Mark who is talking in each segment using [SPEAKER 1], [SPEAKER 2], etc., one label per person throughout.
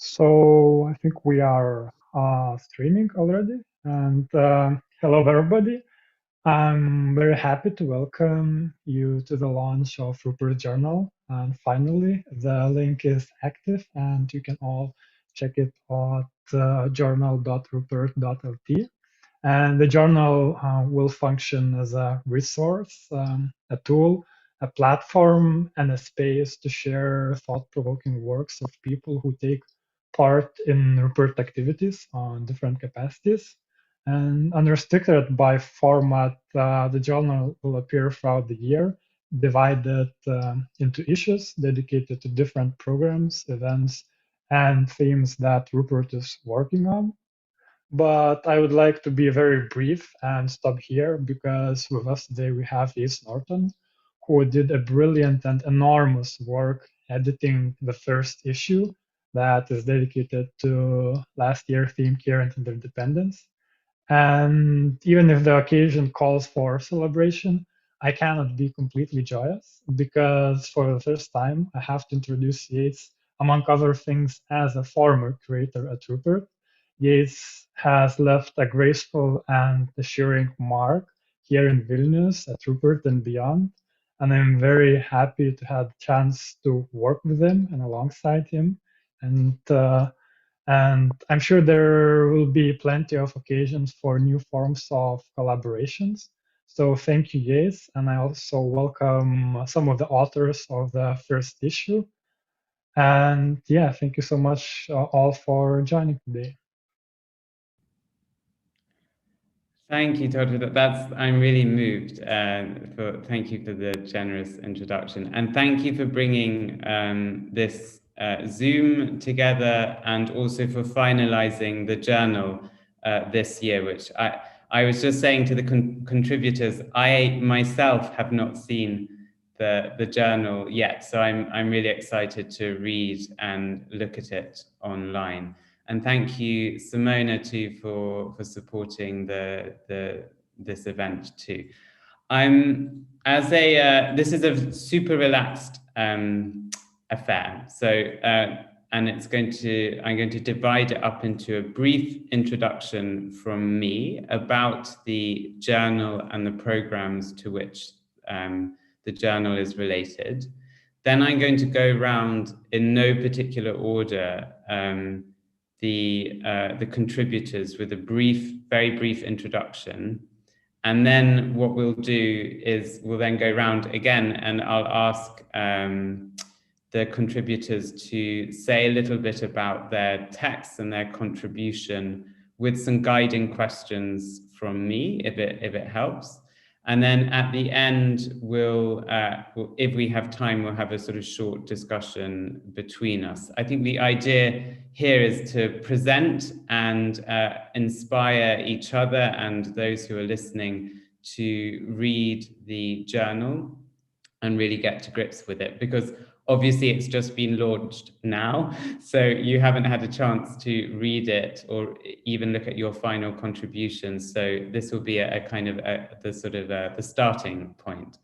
[SPEAKER 1] So I think we are streaming already. And hello, everybody. I'm very happy to welcome you to the launch of Rupert Journal. And finally, the link is active, and you can all check it at journal.rupert.lt. And the journal will function as a resource, a tool, a platform, and a space to share thought-provoking works of people who take part in Rupert activities on different capacities. And unrestricted by format, the journal will appear throughout the year, divided into issues dedicated to different programs, events, and themes that Rupert is working on. But I would like to be very brief and stop here because with us today we have Yates Norton, who did a brilliant and enormous work editing the first issue that is dedicated to last year theme care and interdependence. And even if the occasion calls for celebration, I cannot be completely joyous because for the first time I have to introduce Yates, among other things, as a former creator at Rupert. Yates has left a graceful and assuring mark here in Vilnius at Rupert and beyond. And I'm very happy to have the chance to work with him and alongside him. And I'm sure there will be plenty of occasions for new forms of collaborations. So thank you, Yates. And I also welcome some of the authors of the first issue. And yeah, thank you so much all for joining today.
[SPEAKER 2] Thank you, Todd. I'm really moved. Thank you for the generous introduction, and thank you for bringing this Zoom together, and also for finalizing the journal this year. Which I was just saying to the contributors, I myself have not seen the journal yet, so I'm really excited to read and look at it online. And thank you, Simona, too, for supporting this event too. This is a super relaxed affair. So and I'm going to divide it up into a brief introduction from me about the journal and the programs to which the journal is related. Then I'm going to go around in no particular order the contributors with a very brief introduction. And then what we'll do is we'll then go around again, and I'll ask the contributors to say a little bit about their texts and their contribution with some guiding questions from me, if it helps. And then at the end, if we have time, we'll have a sort of short discussion between us. I think the idea here is to present and inspire each other and those who are listening to read the journal and really get to grips with it, because obviously it's just been launched now, so you haven't had a chance to read it or even look at your final contributions. So this will be a kind of the starting point.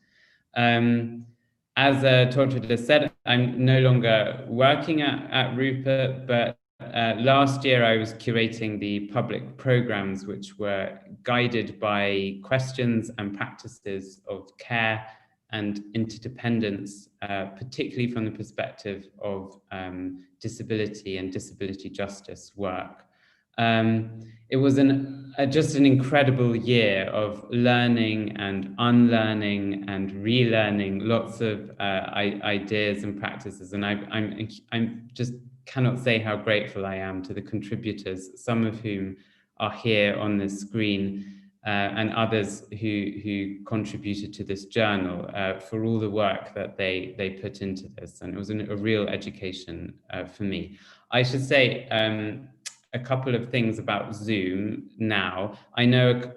[SPEAKER 2] As Torchwood has said, I'm no longer working at Rupert, but last year I was curating the public programs, which were guided by questions and practices of care and interdependence, particularly from the perspective of disability and disability justice work. It was just an incredible year of learning and unlearning and relearning lots of ideas and practices, and I'm just cannot say how grateful I am to the contributors, some of whom are here on the screen, and others who contributed to this journal, for all the work that they put into this. And it was a real education for me. I should say a couple of things about Zoom now. I know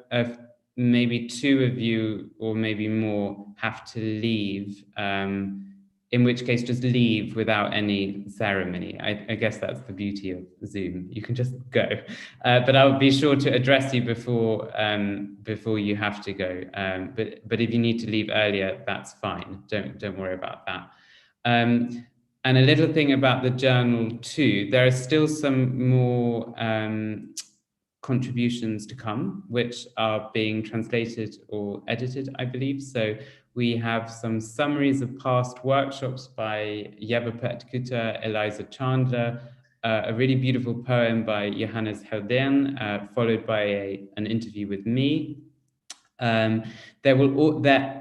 [SPEAKER 2] maybe two of you or maybe more have to leave, in which case just leave without any ceremony. I guess that's the beauty of Zoom. You can just go, but I'll be sure to address you before you have to go. But if you need to leave earlier, that's fine. Don't worry about that. And a little thing about the journal too, there are still some more contributions to come, which are being translated or edited, I believe. So we have some summaries of past workshops by Yeva Petkuta, Eliza Chandler, a really beautiful poem by Johannes Heldern, followed by an interview with me. There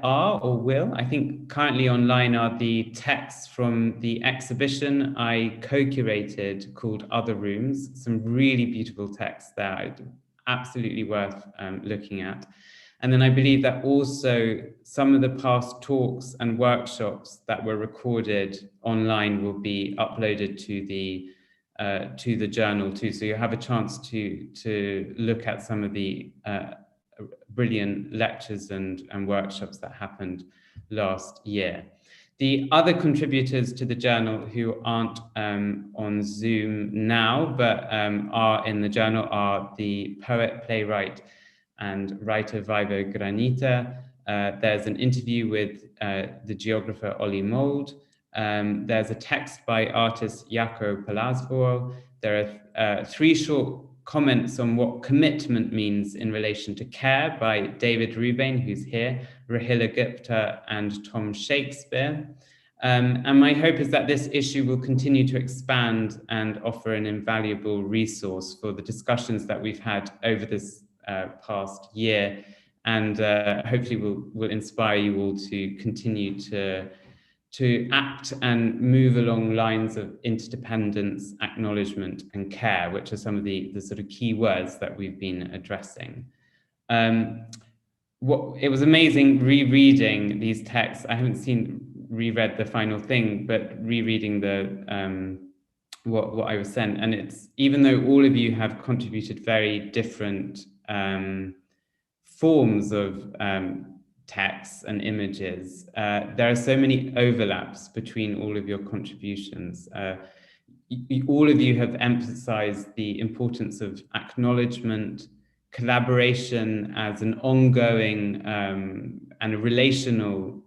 [SPEAKER 2] are or will, I think currently online are the texts from the exhibition I co-curated called Other Rooms, some really beautiful texts there, absolutely worth looking at. And then I believe that also some of the past talks and workshops that were recorded online will be uploaded to the journal too. So you have a chance to look at some of the brilliant lectures and workshops that happened last year. The other contributors to the journal who aren't on Zoom now, but are in the journal are the poet, playwright, and writer Vivo Granita. There's an interview with the geographer Ollie Mould. There's a text by artist Jaco Palazvo. There are 3 short comments on what commitment means in relation to care by David Rubine, who's here, Rahila Gupta, and Tom Shakespeare. And my hope is that this issue will continue to expand and offer an invaluable resource for the discussions that we've had over this past year, and hopefully will inspire you all to continue to act and move along lines of interdependence, acknowledgement, and care, which are some of the sort of key words that we've been addressing. It was amazing rereading these texts. I haven't reread the final thing, but rereading the what I was sent, and it's, even though all of you have contributed very different forms of texts and images, there are so many overlaps between all of your contributions. All of you have emphasized the importance of acknowledgement, collaboration as an ongoing and a relational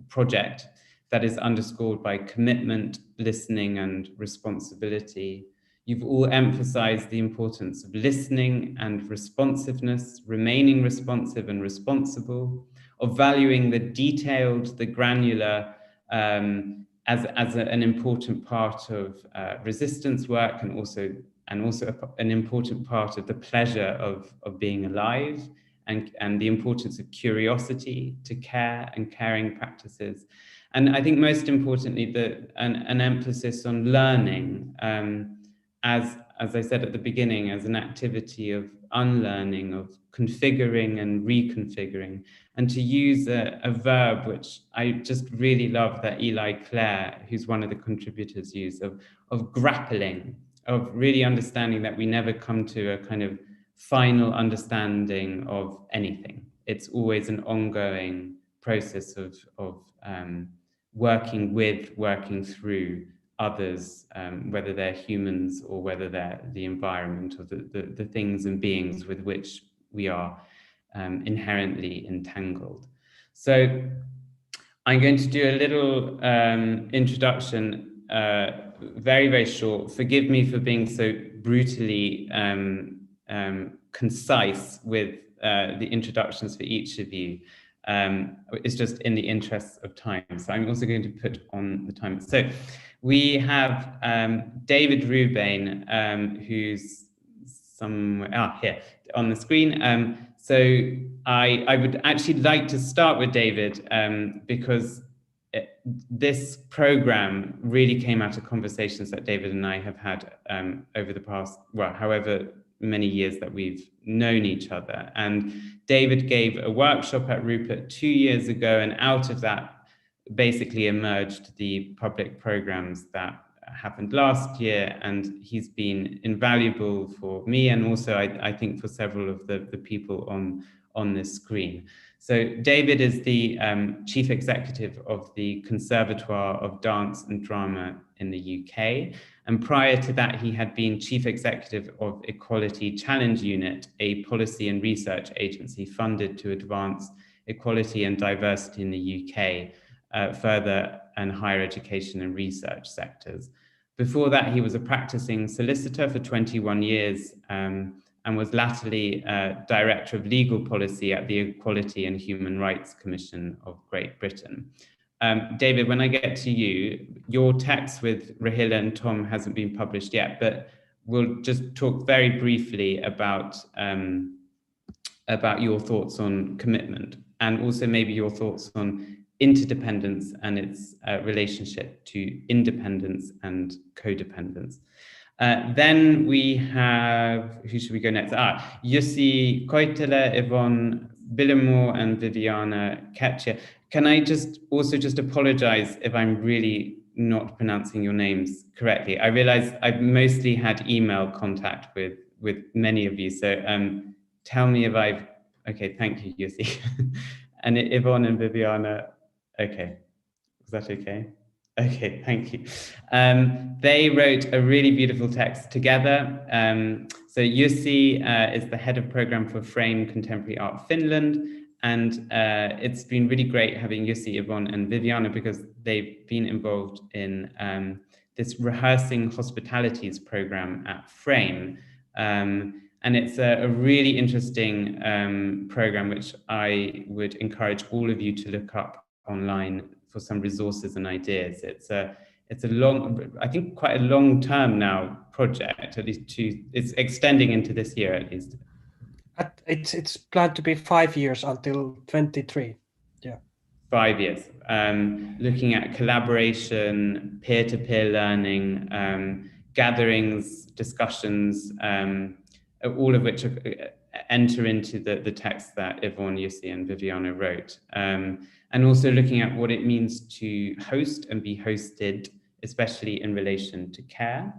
[SPEAKER 2] project that is underscored by commitment, listening, and responsibility. You've all emphasized the importance of listening and responsiveness, remaining responsive and responsible, of valuing the detailed, the granular, as an important part of resistance work, and also an important part of the pleasure of being alive, and the importance of curiosity to care and caring practices. And I think most importantly, an emphasis on learning, as I said at the beginning, as an activity of unlearning, of configuring and reconfiguring, and to use a verb which I just really love that Eli Clare, who's one of the contributors, used, of grappling, of really understanding that we never come to a kind of final understanding of anything. It's always an ongoing process of working through others, whether they're humans or whether they're the environment or the things and beings with which we are inherently entangled. So I'm going to do a little introduction, very, very short. Forgive me for being so brutally concise with the introductions for each of you. It's just in the interests of time. So I'm also going to put on the time. So we have David Rubine, who's somewhere here on the screen. So I would actually like to start with David because this program really came out of conversations that David and I have had over the past, well, however many years that we've known each other. And David gave a workshop at Rupert 2 years ago, and out of that basically emerged the public programs that happened last year, and he's been invaluable for me and also I think for several of the people on this screen. So David is the chief executive of the Conservatoire of Dance and Drama in the UK. And prior to that, he had been chief executive of Equality Challenge Unit, a policy and research agency funded to advance equality and diversity in the UK. further and higher education and research sectors. Before that, he was a practicing solicitor for 21 years and was latterly Director of Legal Policy at the Equality and Human Rights Commission of Great Britain. David, when I get to you, your text with Rahila and Tom hasn't been published yet, but we'll just talk very briefly about your thoughts on commitment, and also maybe your thoughts on interdependence and its relationship to independence and codependence. Then we have, who should we go next? Jussi Koitala, Yvonne Billimore, and Viviana Ketcher. Can I just apologize if I'm really not pronouncing your names correctly? I realize I've mostly had email contact with many of you, so tell me if I've, okay, thank you, Jussi. And Yvonne and Viviana, okay, is that okay? Okay, thank you. They wrote a really beautiful text together. So Jussi is the head of program for Frame Contemporary Art Finland. And it's been really great having Jussi, Yvonne, and Viviana, because they've been involved in this rehearsing hospitalities program at Frame. And it's a really interesting program, which I would encourage all of you to look up online for some resources and ideas. It's a long, I think quite a long term now project, at least it's extending into this year at least.
[SPEAKER 3] It's planned to be 5 years until 23. Yeah.
[SPEAKER 2] 5 years. Looking at collaboration, peer-to-peer learning, gatherings, discussions, all of which enter into the text that Yvonne, Jussi, and Viviana wrote. And also looking at what it means to host and be hosted, especially in relation to care.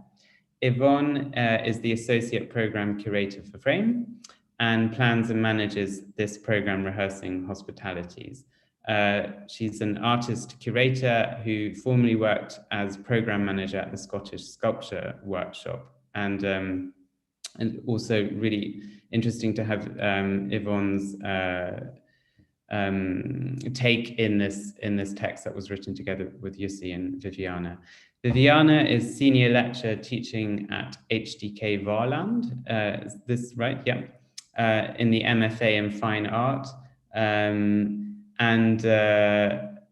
[SPEAKER 2] Yvonne is the Associate Program Curator for Frame and plans and manages this program, Rehearsing Hospitalities. She's an artist curator who formerly worked as program manager at the Scottish Sculpture Workshop. And also really interesting to have Yvonne's take in this text that was written together with Jussi and Viviana. Viviana is senior lecturer teaching at HDK Varland. Is this right? Yeah. In the MFA in Fine Art. And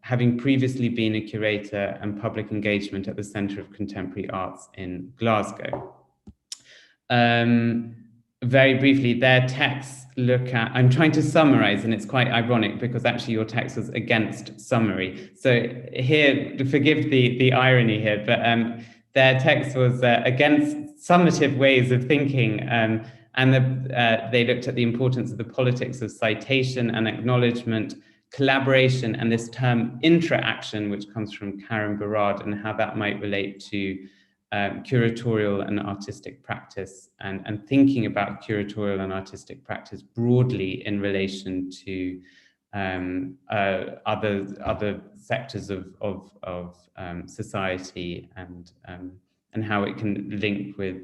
[SPEAKER 2] having previously been a curator and public engagement at the Centre of Contemporary Arts in Glasgow. Very briefly, their texts look at, I'm trying to summarize, and it's quite ironic because actually your text was against summary. So here, forgive the irony here, but their text was against summative ways of thinking, and they looked at the importance of the politics of citation and acknowledgement, collaboration, and this term intra-action, which comes from Karen Berard, and how that might relate to curatorial and artistic practice, and thinking about curatorial and artistic practice broadly in relation to other sectors of society, and how it can link with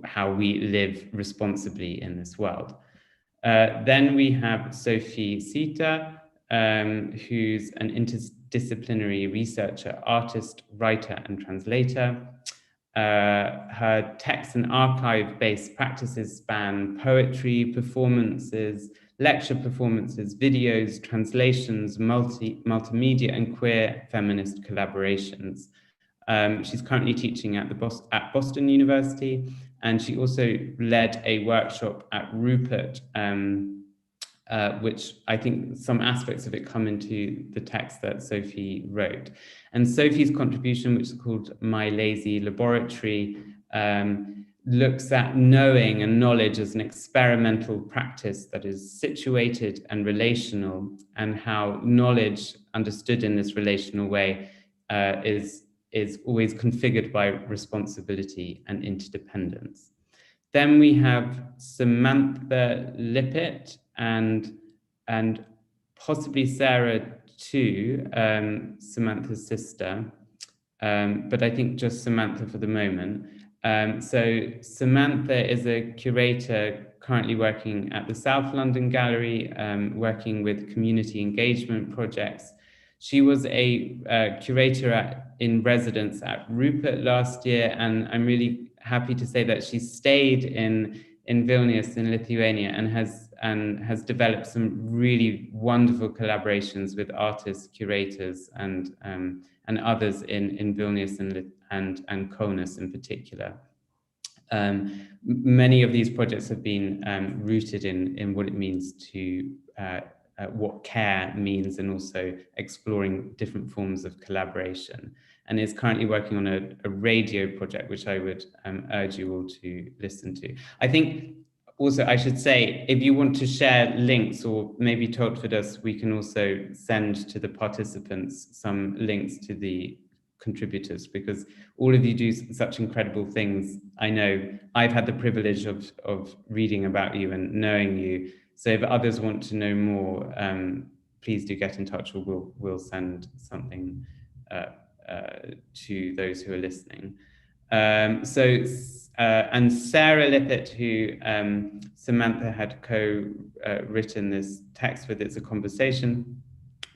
[SPEAKER 2] how we live responsibly in this world. Then we have Sophie Sita, who's an interdisciplinary researcher, artist, writer, and translator. Her text and archive-based practices span poetry, performances, lecture performances, videos, translations, multimedia, and queer feminist collaborations. She's currently teaching at Boston University, and she also led a workshop at Rupert, which I think some aspects of it come into the text that Sophie wrote. And Sophie's contribution, which is called My Lazy Laboratory, looks at knowing and knowledge as an experimental practice that is situated and relational, and how knowledge understood in this relational way is always configured by responsibility and interdependence. Then we have Samantha Lippett and possibly Sarah too, Samantha's sister, but I think just Samantha for the moment. So Samantha is a curator currently working at the South London Gallery, working with community engagement projects. She was a curator in residence at Rupert last year, and I'm really happy to say that she stayed in Vilnius in Lithuania and has developed some really wonderful collaborations with artists, curators, and others in Vilnius and Kaunas in particular. Many of these projects have been rooted in what it means to what care means, and also exploring different forms of collaboration, and is currently working on a radio project, which I would urge you all to listen to. I think also I should say, if you want to share links or maybe talk with us, we can also send to the participants some links to the contributors, because all of you do such incredible things. I know I've had the privilege of reading about you and knowing you. So if others want to know more, please do get in touch, or we'll send something to those who are listening. And Sarah Lippett, who Samantha had co-written this text with, It's a Conversation.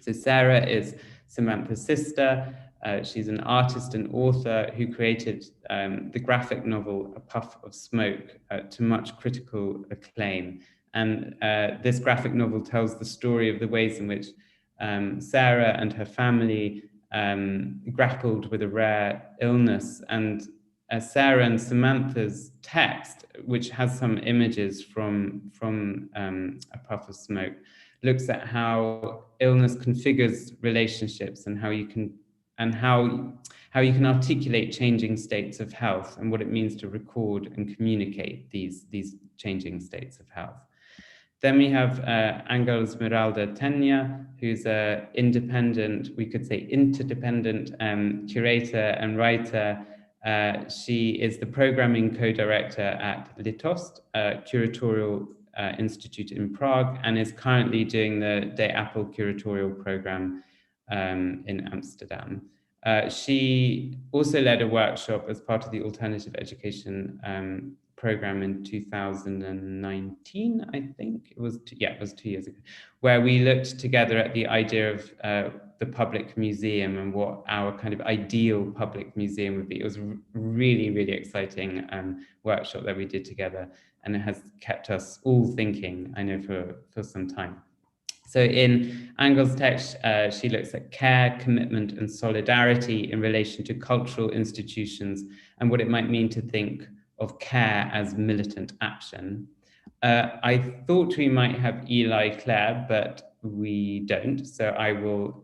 [SPEAKER 2] So Sarah is Samantha's sister. She's an artist and author who created the graphic novel A Puff of Smoke to much critical acclaim. And this graphic novel tells the story of the ways in which Sarah and her family grappled with a rare illness. And Sarah and Samantha's text, which has some images from A Puff of Smoke, looks at how illness configures relationships and how you can articulate changing states of health and what it means to record and communicate these changing states of health. Then we have Angel's Miralda Tenya, who's an independent, we could say interdependent curator and writer. She is the programming co-director at Litost, a curatorial institute in Prague, and is currently doing the De Apple curatorial program in Amsterdam. She also led a workshop as part of the alternative education program in 2019, I think it was. It was 2 years ago, where we looked together at the idea of the public museum and what our kind of ideal public museum would be. It was a really, really exciting workshop that we did together, and it has kept us all thinking, I know, for some time. So in Angel's text, she looks at care, commitment, and solidarity in relation to cultural institutions and what it might mean to think of care as militant action. I thought we might have Eli Clare, but we don't. So I will,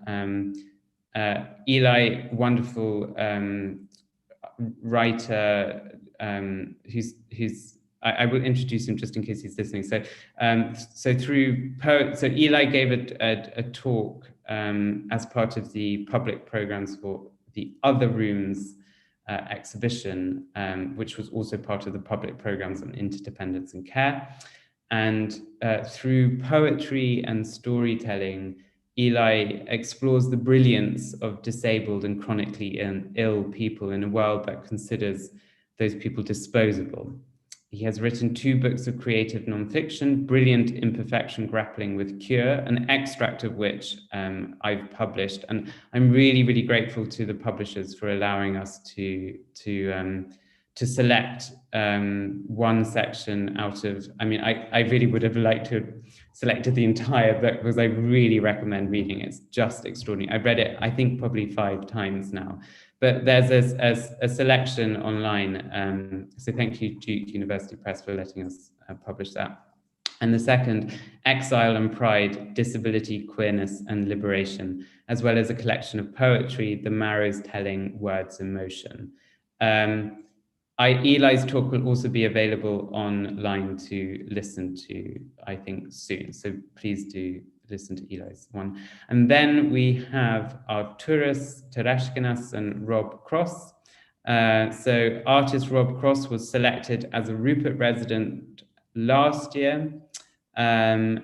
[SPEAKER 2] Eli, wonderful writer, I will introduce him just in case he's listening. So, so Eli gave a talk as part of the public programs for the Other Rooms exhibition, which was also part of the public programs on interdependence and care. And through poetry and storytelling, Eli explores the brilliance of disabled and chronically ill people in a world that considers those people disposable. He has written 2 books of creative nonfiction, Brilliant Imperfection Grappling with Cure, an extract of which I've published. And I'm really, really grateful to the publishers for allowing us to select one section out of, I really would have liked to have selected the entire book, because I really recommend reading it. It's just extraordinary. I've read it, I think, probably 5 times now. But there's a selection online. So thank you, Duke University Press, for letting us publish that. And the second, Exile and Pride, Disability, Queerness and Liberation, as well as a collection of poetry, The Marrow's Telling, Words in Motion. Eli's talk will also be available online to listen to, I think, soon. So please do listen to Eli's one. And then we have Arturas Tereshkinas and Rob Cross. So artist Rob Cross was selected as a Rupert resident last year. In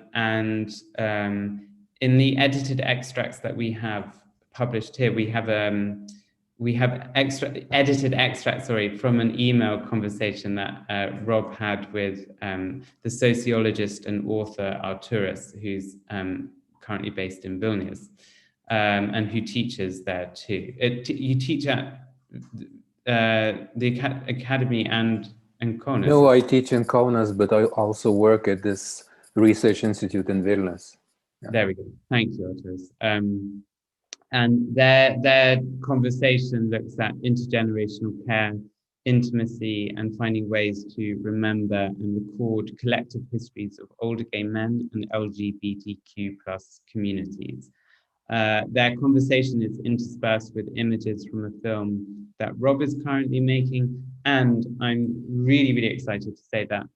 [SPEAKER 2] the edited extracts that we have published here, we have edited extracts, from an email conversation that Rob had with the sociologist and author Arturas, who's currently based in Vilnius. and who teaches there too. You teach at the academy and Kaunas.
[SPEAKER 4] No, I teach in Kaunas, but I also work at this research institute in Vilnius. Yeah.
[SPEAKER 2] There we go. Thank you, Arturus. And their conversation looks at intergenerational care, intimacy, and finding ways to remember and record collective histories of older gay men and LGBTQ+ communities. Their conversation is interspersed with images from a film that Rob is currently making, and I'm really, really excited to say that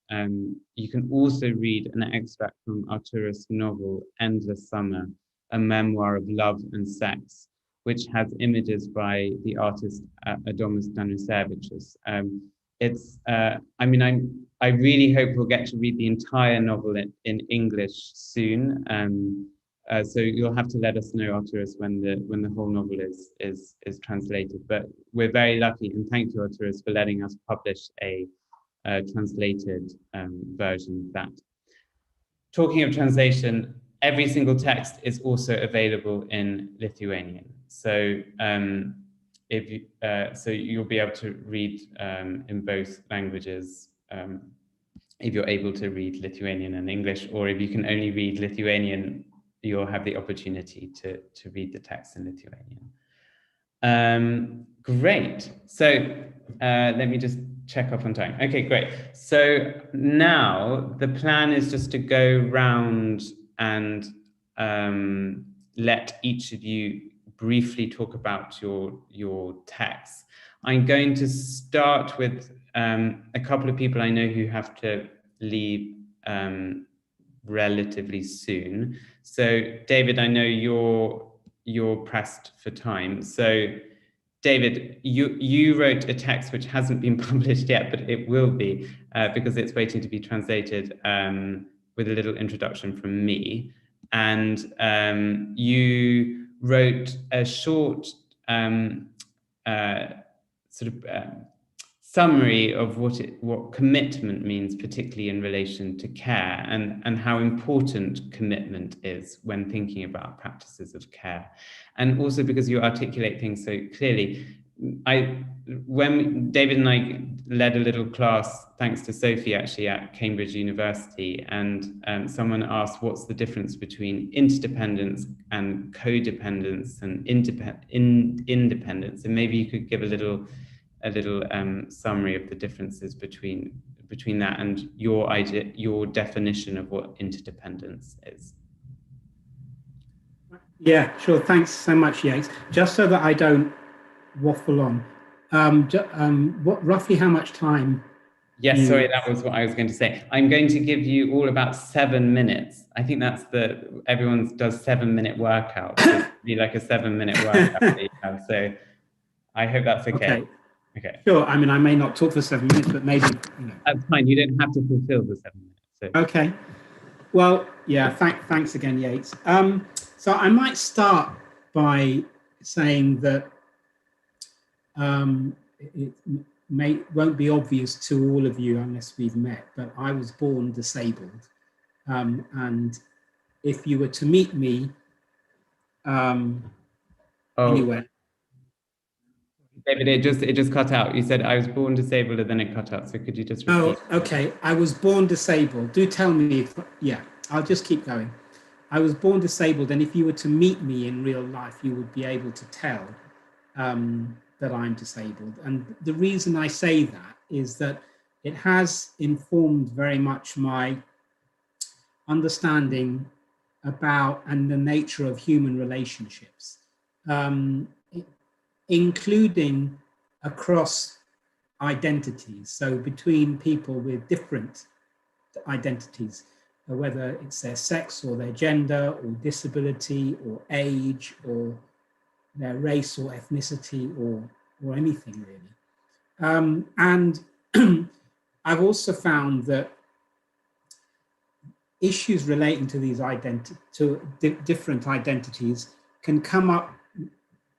[SPEAKER 2] you can also read an extract from Arturus' novel, Endless Summer, a memoir of love and sex, which has images by the artist Adomas Danusevicius. I really hope we'll get to read the entire novel in English soon. So you'll have to let us know, Arturus, when the whole novel is translated. But we're very lucky, and thank you, Arturus, for letting us publish a translated version of that. Talking of translation, every single text is also available in Lithuanian. So so you'll be able to read in both languages if you're able to read Lithuanian and English, or if you can only read Lithuanian, you'll have the opportunity to read the text in Lithuanian. Great. So let me just check off on time. Okay, great. So now the plan is just to go round and let each of you briefly talk about your text. I'm going to start with a couple of people I know who have to leave relatively soon. So David, I know you're pressed for time. So David, you wrote a text which hasn't been published yet, but it will be because it's waiting to be translated with a little introduction from me. And you wrote a short summary of what commitment means, particularly in relation to care, and how important commitment is when thinking about practices of care. And also because you articulate things so clearly. When David and I led a little class, thanks to Sophie actually, at Cambridge University, and someone asked what's the difference between interdependence and codependence and independence, and maybe you could give a little summary of the differences between that and your definition of what interdependence is.
[SPEAKER 5] Yeah, sure. Thanks so much, Yates. Just so that I don't waffle on, roughly how much time?
[SPEAKER 2] Yes, sorry, that was what I was going to say. I'm going to give you all about 7 minutes. I think that's everyone does 7-minute workout. So it'd be like a 7-minute workout. So I hope that's okay. Okay.
[SPEAKER 5] Sure. I mean, I may not talk for 7 minutes, but maybe, you know.
[SPEAKER 2] That's fine. You don't have to fulfill the 7 minutes. So. Okay.
[SPEAKER 5] Well, yeah. Thanks again, Yates. So I might start by saying that it won't be obvious to all of you unless we've met, but I was born disabled, and if you were to meet me anywhere.
[SPEAKER 2] David, it just cut out. You said I was born disabled and then it cut out. So could you just repeat?
[SPEAKER 5] Oh, okay. I was born disabled. Do tell me if, yeah, I'll just keep going. I was born disabled, and if you were to meet me in real life, you would be able to tell that I'm disabled. And the reason I say that is that it has informed very much my understanding about and the nature of human relationships, including across identities, so between people with different identities, whether it's their sex or their gender or disability or age or their race or ethnicity or anything really. And I've also found that issues relating to these different identities can come up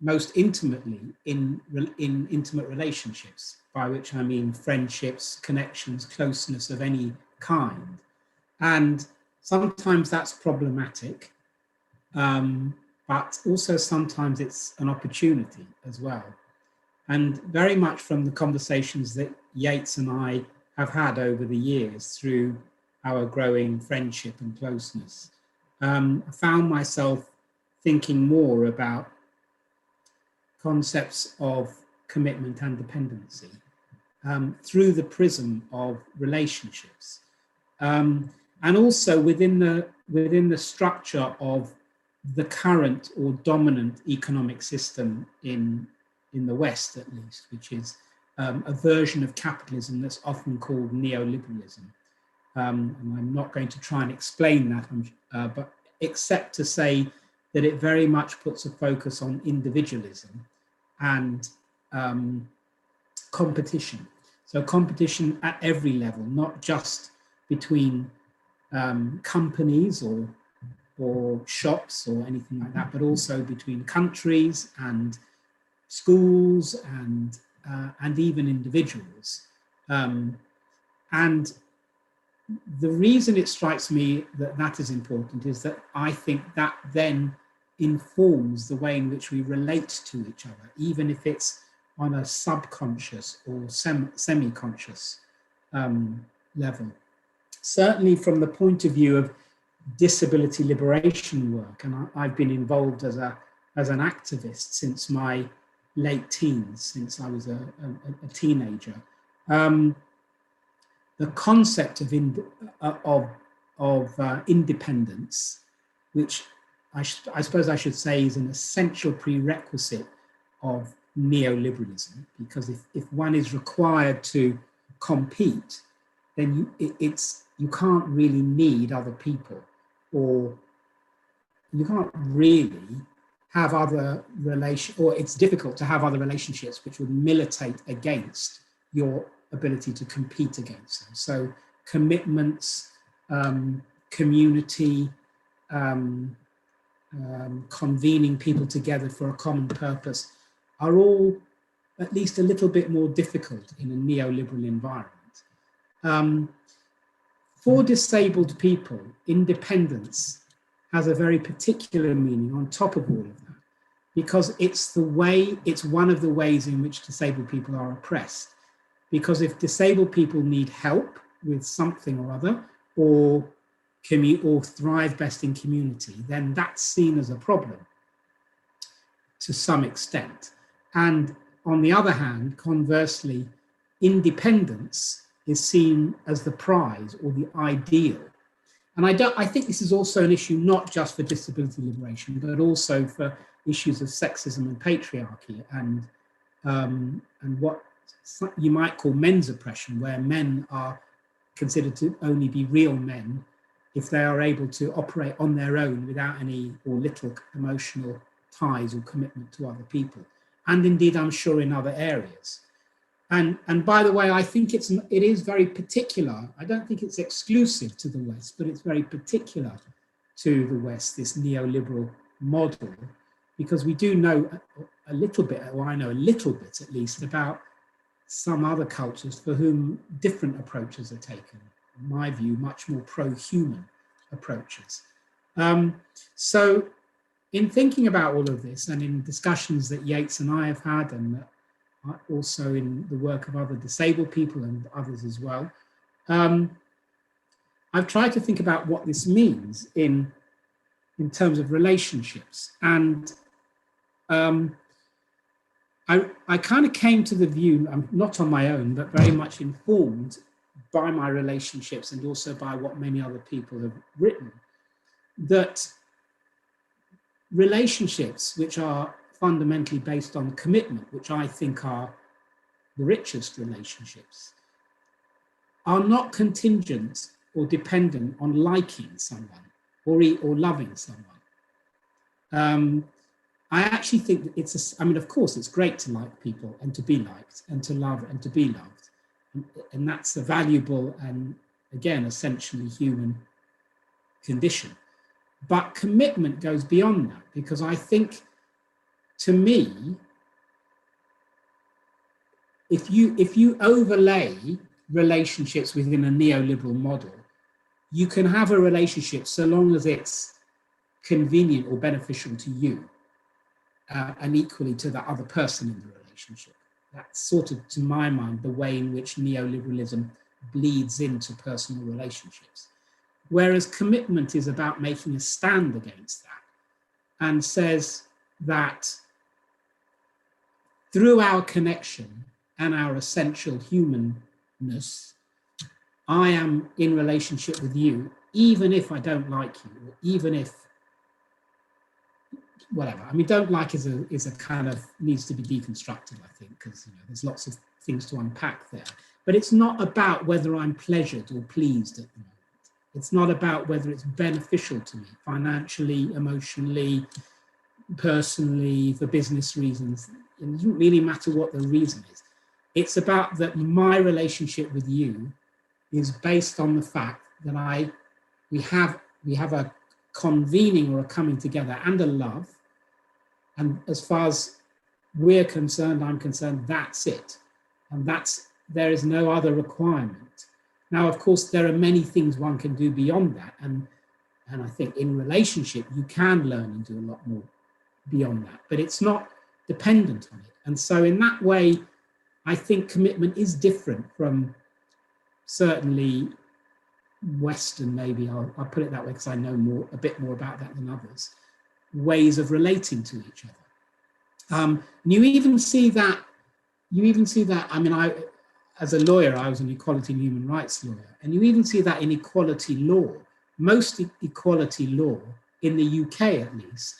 [SPEAKER 5] most intimately in intimate relationships, by which I mean friendships, connections, closeness of any kind. And sometimes that's problematic. but also sometimes it's an opportunity as well. And very much from the conversations that Yates and I have had over the years through our growing friendship and closeness, I found myself thinking more about concepts of commitment and dependency through the prism of relationships, and also within the structure of the current or dominant economic system in the West, at least, which is a version of capitalism that's often called neoliberalism. And I'm not going to try and explain that, but except to say that it very much puts a focus on individualism and competition. So competition at every level, not just between companies or shops or anything like that, but also between countries and schools and even individuals. And the reason it strikes me that that is important is that I think that then informs the way in which we relate to each other, even if it's on a subconscious or semi-conscious level. Certainly from the point of view of disability liberation work, and I've been involved as an activist since my late teens, since I was a teenager. The concept of independence, which I suppose I should say is an essential prerequisite of neoliberalism, because if one is required to compete, then you can't really need other people, or you can't really have other or it's difficult to have other relationships which would militate against your ability to compete against them. So commitments, community, convening people together for a common purpose are all at least a little bit more difficult in a neoliberal environment. For disabled people, independence has a very particular meaning on top of all of that, because it's one of the ways in which disabled people are oppressed. Because if disabled people need help with something or other, or thrive best in community, then that's seen as a problem to some extent. And on the other hand, conversely, independence is seen as the prize or the ideal. And I think this is also an issue not just for disability liberation, but also for issues of sexism and patriarchy and what you might call men's oppression, where men are considered to only be real men if they are able to operate on their own without any or little emotional ties or commitment to other people. And indeed, I'm sure in other areas. And by the way, I think it is very particular. I don't think it's exclusive to the West, but it's very particular to the West, this neoliberal model, because we do know a little bit, or I know a little bit at least, about some other cultures for whom different approaches are taken. In my view, much more pro-human approaches. So in thinking about all of this, and in discussions that Yates and I have had, and also in the work of other disabled people and others as well, I've tried to think about what this means in terms of relationships. And I kind of came to the view, I'm not on my own, but very much informed by my relationships and also by what many other people have written, that relationships which are fundamentally based on commitment, which I think are the richest relationships, are not contingent or dependent on liking someone or loving someone. I actually think that I mean, of course, it's great to like people and to be liked and to love and to be loved. And that's a valuable and, again, essentially human condition. But commitment goes beyond that, because I think, to me, if you overlay relationships within a neoliberal model, you can have a relationship so long as it's convenient or beneficial to you, and equally to the other person in the relationship. That's sort of, to my mind, the way in which neoliberalism bleeds into personal relationships. Whereas commitment is about making a stand against that and says that through our connection and our essential humanness, I am in relationship with you, even if I don't like you, or even if whatever. I mean, don't like is a kind of, needs to be deconstructed, I think, because there's lots of things to unpack there. But it's not about whether I'm pleasured or pleased at the moment. It's not about whether it's beneficial to me financially, emotionally, personally, for business reasons. It doesn't really matter what the reason is. It's about that my relationship with you is based on the fact that we have a convening or a coming together and a love. And as far as we're concerned, I'm concerned, that's it. And there is no other requirement. Now, of course, there are many things one can do beyond that. And I think in relationship, you can learn and do a lot more beyond that, but it's not dependent on it. And so in that way, I think commitment is different from certainly Western, maybe I'll put it that way because I know a bit more about that than others, ways of relating to each other. And you even see that, I mean, as a lawyer, I was an equality and human rights lawyer, and you even see that in equality law, most equality law in the UK at least,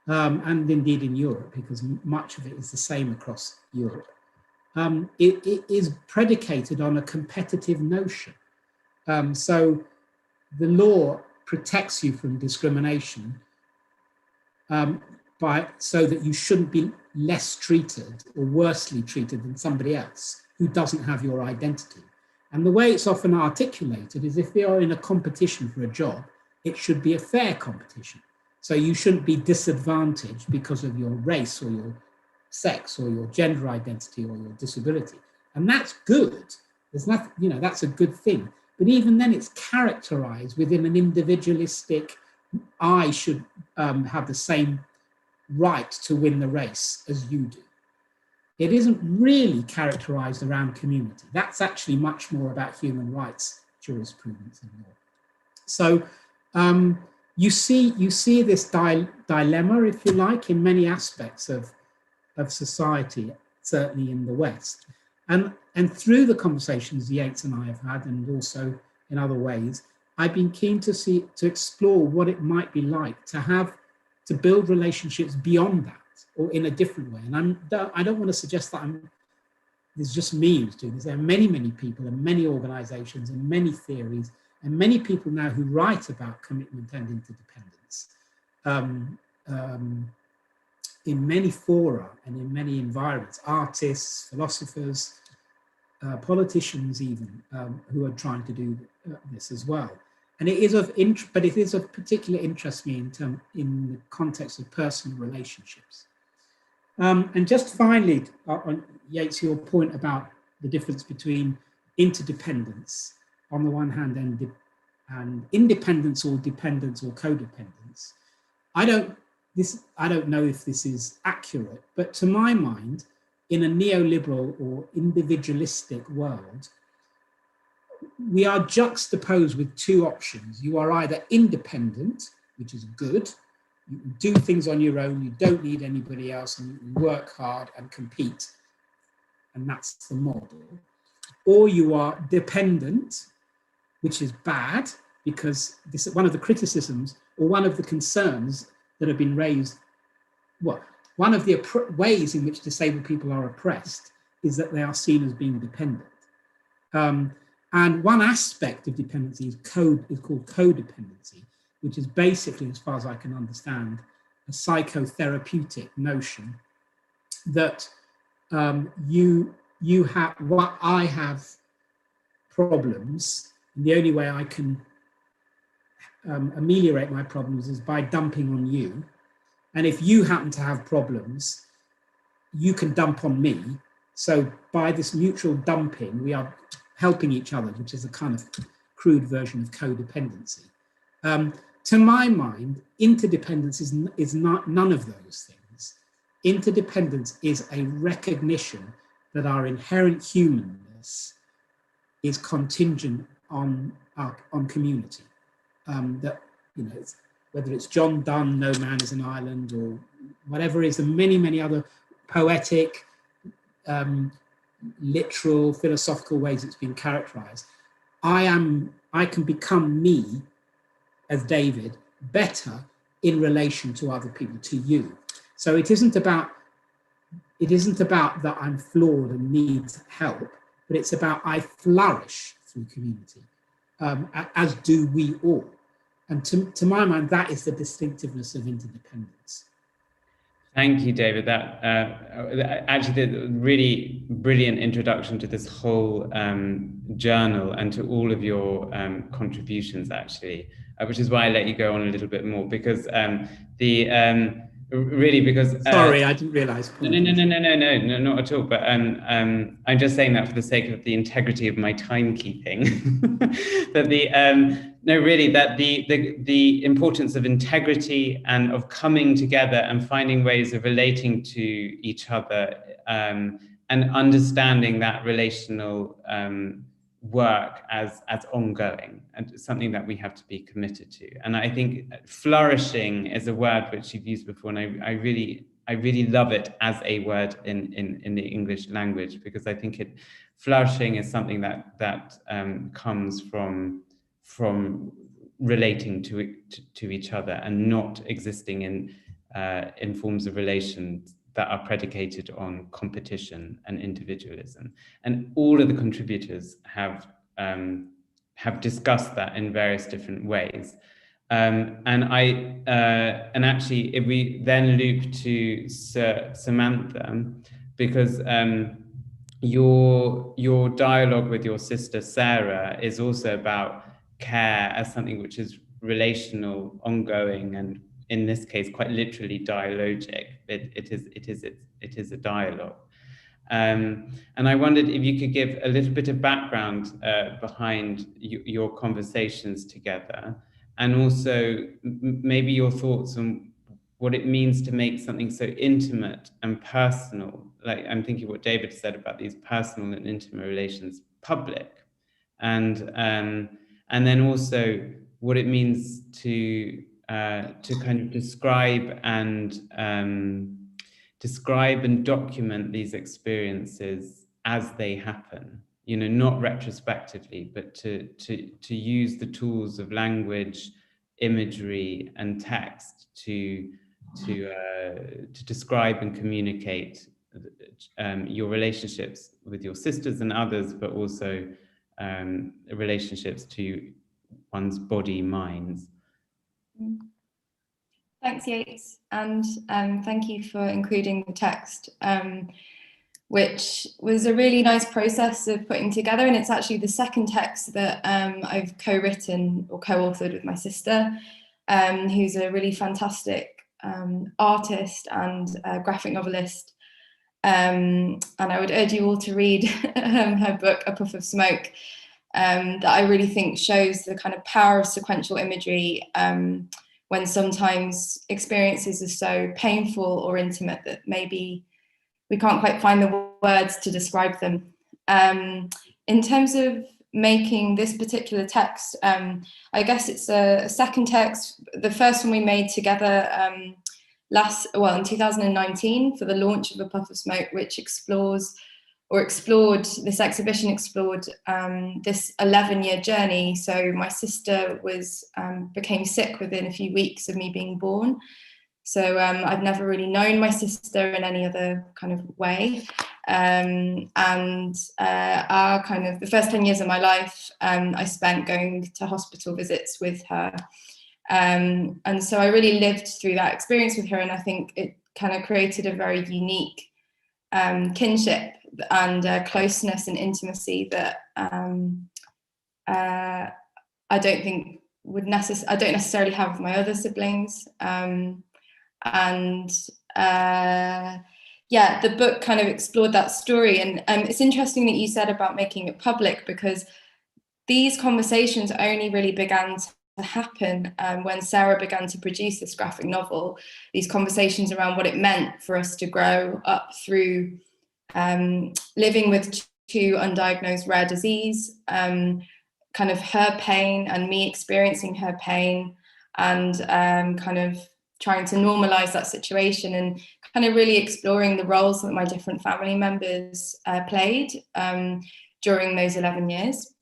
[SPEAKER 5] and indeed in Europe, because much of it is the same across Europe, it is predicated on a competitive notion. So the law protects you from discrimination so that you shouldn't be less treated or worsely treated than somebody else who doesn't have your identity. And the way it's often articulated is if you're in a competition for a job, it should be a fair competition. So you shouldn't be disadvantaged because of your race or your sex or your gender identity or your disability. And that's good. There's nothing, that's a good thing. But even then it's characterized within an individualistic, I should have the same right to win the race as you do. It isn't really characterized around community. That's actually much more about human rights jurisprudence and law. So you see this dilemma, if you like, in many aspects of society, certainly in the West. And through the conversations Yates and I have had, and also in other ways, I've been keen to explore what it might be like to build relationships beyond that, or in a different way. And I don't want to suggest that it's just me who's doing this. There are many, many people and many organizations and many theories and many people now who write about commitment and interdependence in many fora and in many environments, artists, philosophers, politicians even, who are trying to do this as well. And it is of particular interest to me in the context of personal relationships. And just finally, on Yates, your point about the difference between interdependence on the one hand and independence or dependence or codependence. I don't know if this is accurate, but to my mind, in a neoliberal or individualistic world, we are juxtaposed with two options. You are either independent, which is good, you can do things on your own, you don't need anybody else, and you can work hard and compete, and that's the model. Or you are dependent, which is bad, because this is one of the criticisms or one of the concerns that have been raised. One of the ways in which disabled people are oppressed is that they are seen as being dependent. And one aspect of dependency is called codependency, which is basically, as far as I can understand, a psychotherapeutic notion that I have problems, and the only way I can ameliorate my problems is by dumping on you. And if you happen to have problems, you can dump on me. So by this mutual dumping, we are helping each other, which is a kind of crude version of codependency. to my mind, interdependence is not none of those things. Interdependence is a recognition that our inherent humanness is contingent on community. That, you know, whether it's John Donne, No Man is an Island, or whatever is the many other poetic, literal, philosophical ways it's been characterized. I can become me as David better in relation to other people, to you. So it isn't about that I'm flawed and need help, but it's about I flourish through community, as do we all. And to my mind, that is the distinctiveness of interdependence.
[SPEAKER 2] Thank you, David. That actually the really brilliant introduction to this whole journal and to all of your contributions, actually, which is why I let you go on a little bit more, because
[SPEAKER 5] sorry, I didn't realize.
[SPEAKER 2] No, not at all. But I'm just saying that for the sake of the integrity of my timekeeping. That the importance of integrity and of coming together and finding ways of relating to each other, and understanding that relational work as ongoing and something that we have to be committed to. And I think flourishing is a word which you've used before, and I really love it as a word in the English language, because I think flourishing is something that comes from relating to each other and not existing in forms of relations that are predicated on competition and individualism. And all of the contributors have discussed that in various different ways. And actually, if we then loop to Samantha, because your dialogue with your sister Sarah is also about care as something which is relational, ongoing, and in this case, quite literally dialogic. It is a dialogue. And I wondered if you could give a little bit of background behind your conversations together, and also maybe your thoughts on what it means to make something so intimate and personal. Like, I'm thinking what David said about these personal and intimate relations public, and then also what it means to kind of describe and document these experiences as they happen, you know, not retrospectively, but to use the tools of language, imagery, and text to describe and communicate your relationships with your sisters and others, but also relationships to one's body, minds.
[SPEAKER 6] Thanks, Yates, and thank you for including the text, which was a really nice process of putting together. And it's actually the second text that I've co-written or co-authored with my sister, who's a really fantastic artist and graphic novelist. And I would urge you all to read her book, A Puff of Smoke, that I really think shows the kind of power of sequential imagery when sometimes experiences are so painful or intimate that maybe we can't quite find the words to describe them. In terms of making this particular text, I guess it's a second text. The first one we made together in 2019 for the launch of A Puff of Smoke, which this exhibition explored this 11-year journey. So my sister became sick within a few weeks of me being born. So I've never really known my sister in any other kind of way. The first 10 years of my life, I spent going to hospital visits with her. And so I really lived through that experience with her. And I think it kind of created a very unique kinship and closeness and intimacy that I don't necessarily have with my other siblings. The book kind of explored that story. And it's interesting that you said about making it public, because these conversations only really began to happen when Sarah began to produce this graphic novel, these conversations around what it meant for us to grow up through living with 2 undiagnosed rare disease, kind of her pain and me experiencing her pain, and kind of trying to normalize that situation, and kind of really exploring the roles that my different family members played during those 11 years.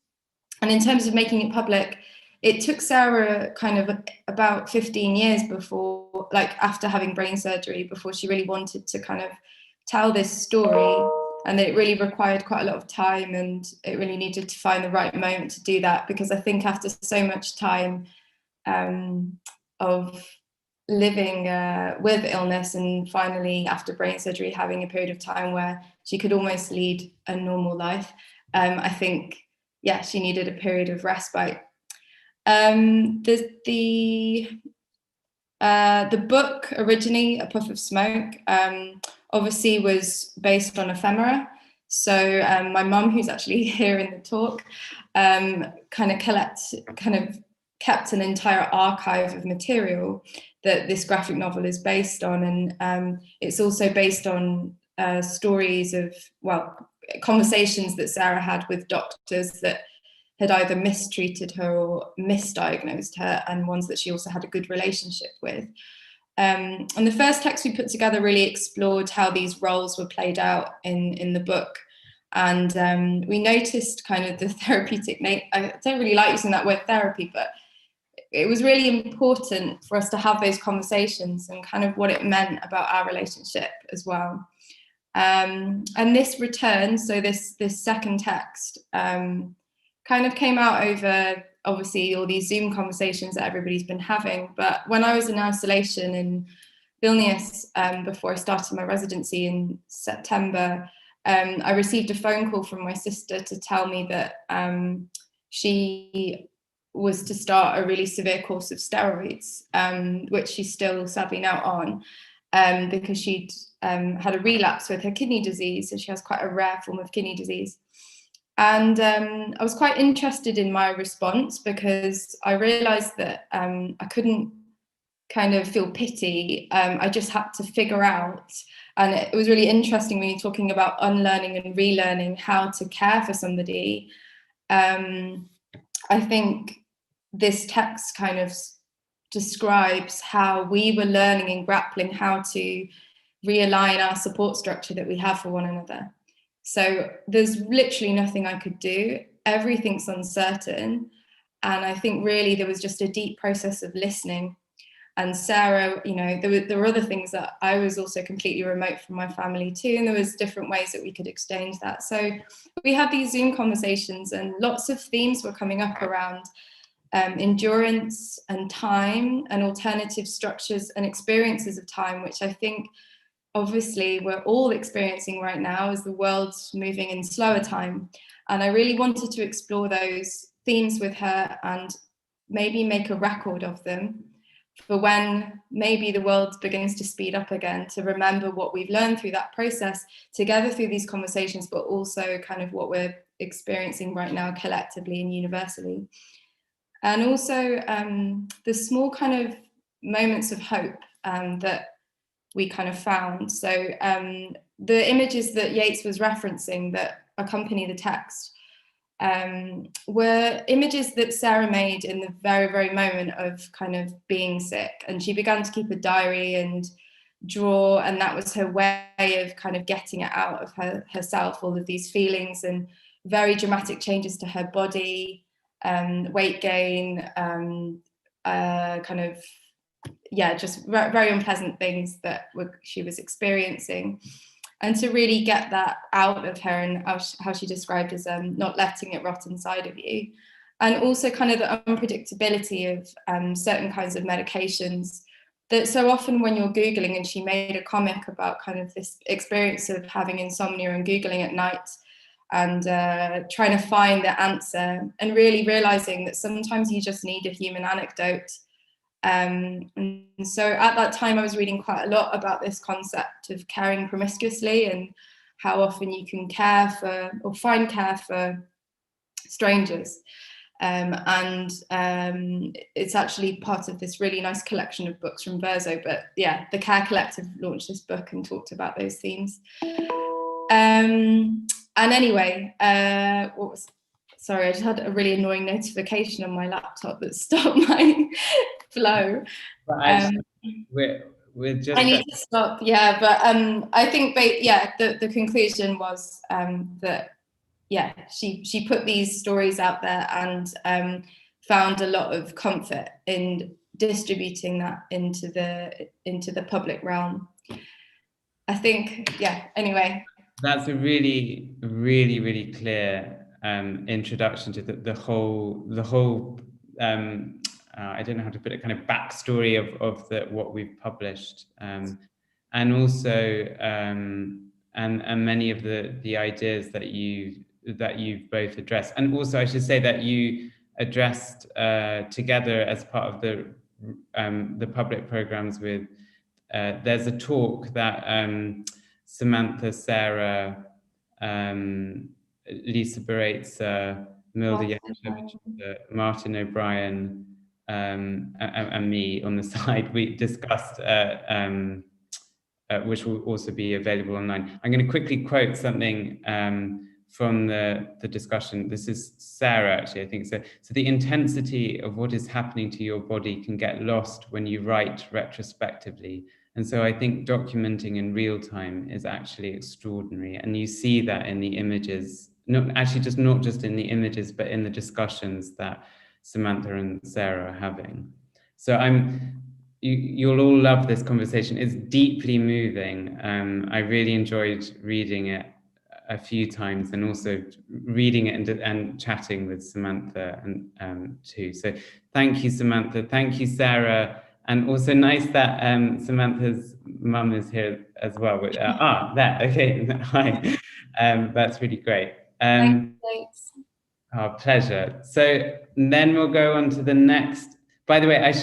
[SPEAKER 6] And in terms of making it public, it took Sarah kind of about 15 years before, like after having brain surgery, before she really wanted to kind of tell this story. And it really required quite a lot of time, and it really needed to find the right moment to do that, because I think after so much time of living with illness, and finally after brain surgery having a period of time where she could almost lead a normal life, I think, yeah, she needed a period of respite. The book originally, A Puff of Smoke, obviously was based on ephemera. So my mum, who's actually here in the talk, kind of kept an entire archive of material that this graphic novel is based on. And it's also based on stories of, well, conversations that Sarah had with doctors that had either mistreated her or misdiagnosed her, and ones that she also had a good relationship with. And the first text we put together really explored how these roles were played out in the book. And we noticed kind of the therapeutic, I don't really like using that word therapy, but it was really important for us to have those conversations and kind of what it meant about our relationship as well. And this return, so this second text, kind of came out over, obviously, all these Zoom conversations that everybody's been having. But when I was in isolation in Vilnius, before I started my residency in September, I received a phone call from my sister to tell me that she was to start a really severe course of steroids, which she's still sadly now on, because she'd had a relapse with her kidney disease. So she has quite a rare form of kidney disease. And I was quite interested in my response, because I realized that I couldn't kind of feel pity. I just had to figure out, and it was really interesting when you're talking about unlearning and relearning how to care for somebody. I think this text kind of describes how we were learning and grappling how to realign our support structure that we have for one another. So there's literally nothing I could do. Everything's uncertain. And I think really there was just a deep process of listening. And Sarah, you know, there were other things that I was also completely remote from my family too. And there was different ways that we could exchange that. So we had these Zoom conversations, and lots of themes were coming up around endurance and time and alternative structures and experiences of time, which I think obviously we're all experiencing right now as the world's moving in slower time. And I really wanted to explore those themes with her and maybe make a record of them for when maybe the world begins to speed up again, to remember what we've learned through that process together through these conversations, but also kind of what we're experiencing right now collectively and universally. And also the small kind of moments of hope that we kind of found. So the images that Yates was referencing that accompany the text were images that Sarah made in the very, very moment of kind of being sick. And she began to keep a diary and draw, and that was her way of kind of getting it out of herself, all of these feelings and very dramatic changes to her body, weight gain, kind of, yeah, just very unpleasant things that she was experiencing. And to really get that out of her, and how she described as not letting it rot inside of you. And also kind of the unpredictability of certain kinds of medications that so often when you're Googling, and she made a comic about kind of this experience of having insomnia and Googling at night and trying to find the answer, and really realizing that sometimes you just need a human anecdote. And so at that time I was reading quite a lot about this concept of caring promiscuously, and how often you can care for or find care for strangers. and it's actually part of this really nice collection of books from Verso. But yeah, the Care Collective launched this book and talked about those themes. And anyway, sorry, I just had a really annoying notification on my laptop that stopped my flow.
[SPEAKER 2] But actually, we're just.
[SPEAKER 6] I need to stop. Yeah, but I think, the conclusion was that she put these stories out there and found a lot of comfort in distributing that into the public realm. I think, anyway.
[SPEAKER 2] That's a really, really, really clear introduction to the whole. I don't know how to put it. Kind of backstory of what we've published, and also and many of the ideas that you've both addressed, and also I should say that you addressed together as part of the public programs with. There's a talk that. Samantha, Sarah, Lisa Baretza, Milda Yates, Martin O'Brien, and me on the side, we discussed, which will also be available online. I'm going to quickly quote something from the discussion. This is Sarah, actually, I think. So the intensity of what is happening to your body can get lost when you write retrospectively. And so I think documenting in real time is actually extraordinary. And you see that in the images, not just in the images, but in the discussions that Samantha and Sarah are having. So you'll all love this conversation. It's deeply moving. I really enjoyed reading it a few times, and also reading it and chatting with Samantha and too. So thank you, Samantha. Thank you, Sarah. And also nice that Samantha's mum is here as well. There, okay, hi. That's really great.
[SPEAKER 6] Thanks.
[SPEAKER 2] Our pleasure. So then we'll go on to the next. By the way,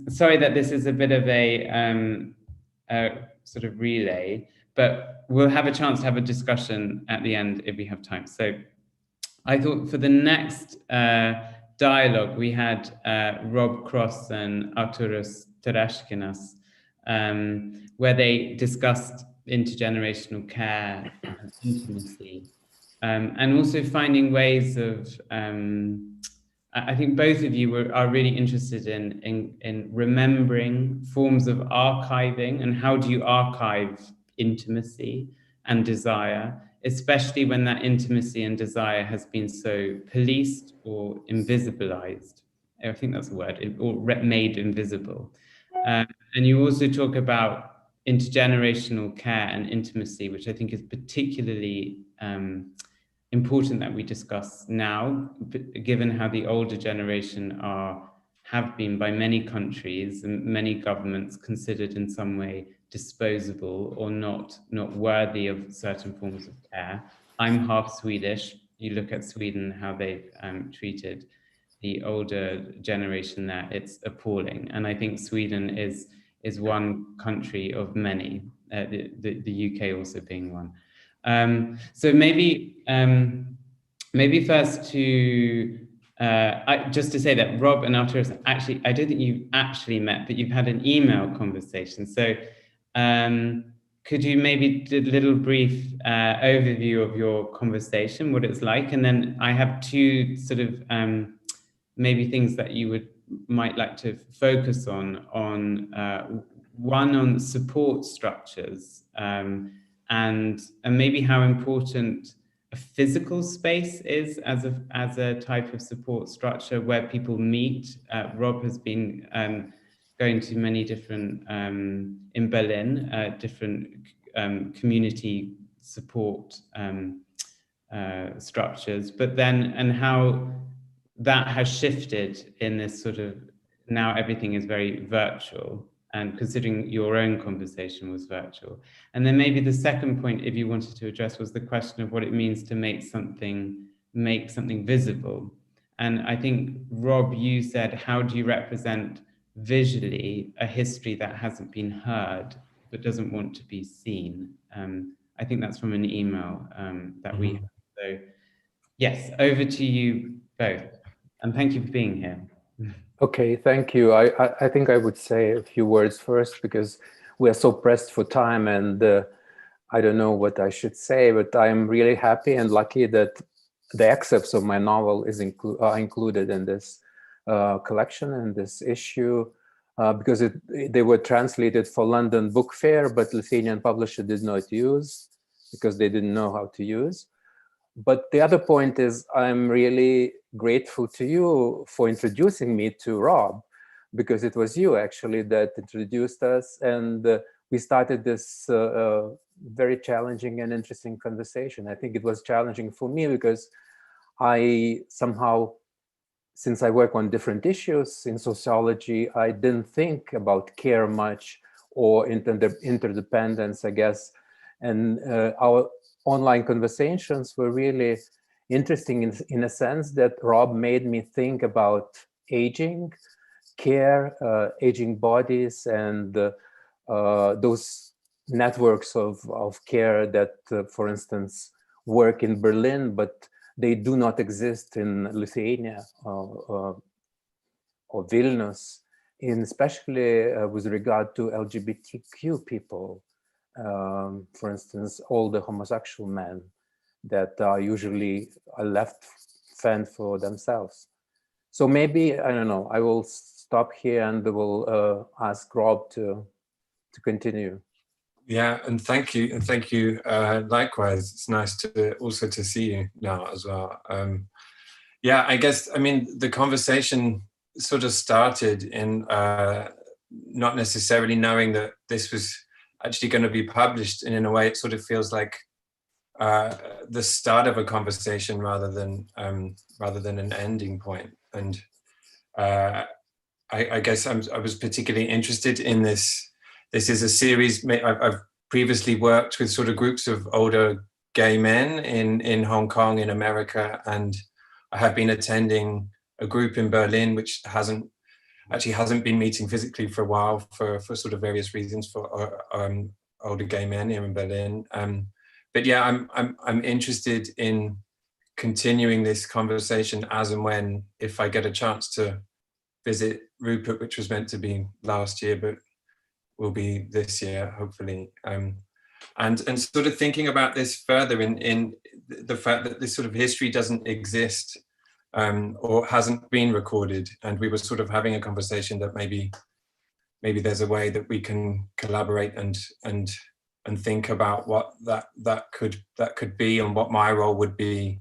[SPEAKER 2] sorry that this is a bit of a sort of relay, but we'll have a chance to have a discussion at the end if we have time. So I thought for the next dialogue, we had Rob Cross and Arturas Terashkinas, where they discussed intergenerational care and intimacy, and also finding ways of, I think both of you are really interested in remembering forms of archiving, and how do you archive intimacy and desire, especially when that intimacy and desire has been so policed or invisibilized. I think that's a word, or made invisible. And you also talk about intergenerational care and intimacy, which I think is particularly important that we discuss now, given how the older generation have been by many countries and many governments considered in some way disposable or not worthy of certain forms of care. I'm half Swedish. You look at Sweden, how they've treated the older generation there, it's appalling. And I think Sweden is one country of many, the UK also being one. So maybe first to just to say that Rob and Arturas, actually, I don't think you've actually met, but you've had an email conversation. So could you maybe do a little brief overview of your conversation, what it's like? And then I have two sort of maybe things that you might like to focus on one on support structures, and maybe how important a physical space is as a type of support structure where people meet. Rob has been going to many different, in Berlin, different community support structures, but then, and how that has shifted in this sort of, now everything is very virtual, and considering your own conversation was virtual. And then maybe the second point, if you wanted to address, was the question of what it means to make something visible. And I think, Rob, you said, how do you represent visually a history that hasn't been heard, but doesn't want to be seen? I think that's from an email that we have. So yes, over to you both. And thank you for being here.
[SPEAKER 4] Okay, thank you. I think I would say a few words first because we are so pressed for time, and I don't know what I should say, but I'm really happy and lucky that the excerpts of my novel are included in this collection and this issue because they were translated for London Book Fair, but Lithuanian publisher did not use because they didn't know how to use. But the other point is I'm really grateful to you for introducing me to Rob, because it was you actually that introduced us, and we started this very challenging and interesting conversation. I think it was challenging for me because I somehow, since I work on different issues in sociology, I didn't think about care much or interdependence, I guess. And our online conversations were really interesting in a sense that Rob made me think about aging, care, aging bodies, and those networks of care that, for instance, work in Berlin, but they do not exist in Lithuania or Vilnius, especially with regard to LGBTQ people. For instance, all the homosexual men that are usually left fend for themselves. So maybe, I don't know, I will stop here and will ask Rob to continue.
[SPEAKER 7] Yeah, and thank you, likewise. It's nice to also to see you now as well. Yeah, I guess, I mean, the conversation sort of started in not necessarily knowing that this was actually going to be published, and in a way it sort of feels like the start of a conversation rather than an ending point. And I guess I was particularly interested in this. This is a series. I've previously worked with sort of groups of older gay men in Hong Kong, in America, and I have been attending a group in Berlin, which hasn't been meeting physically for a while for sort of various reasons for older gay men here in Berlin. But yeah, I'm interested in continuing this conversation as and when, if I get a chance to visit Rupert, which was meant to be last year, but will be this year, hopefully. And sort of thinking about this further in the fact that this sort of history doesn't exist or hasn't been recorded. And we were sort of having a conversation that maybe there's a way that we can collaborate and think about what that could be, and what my role would be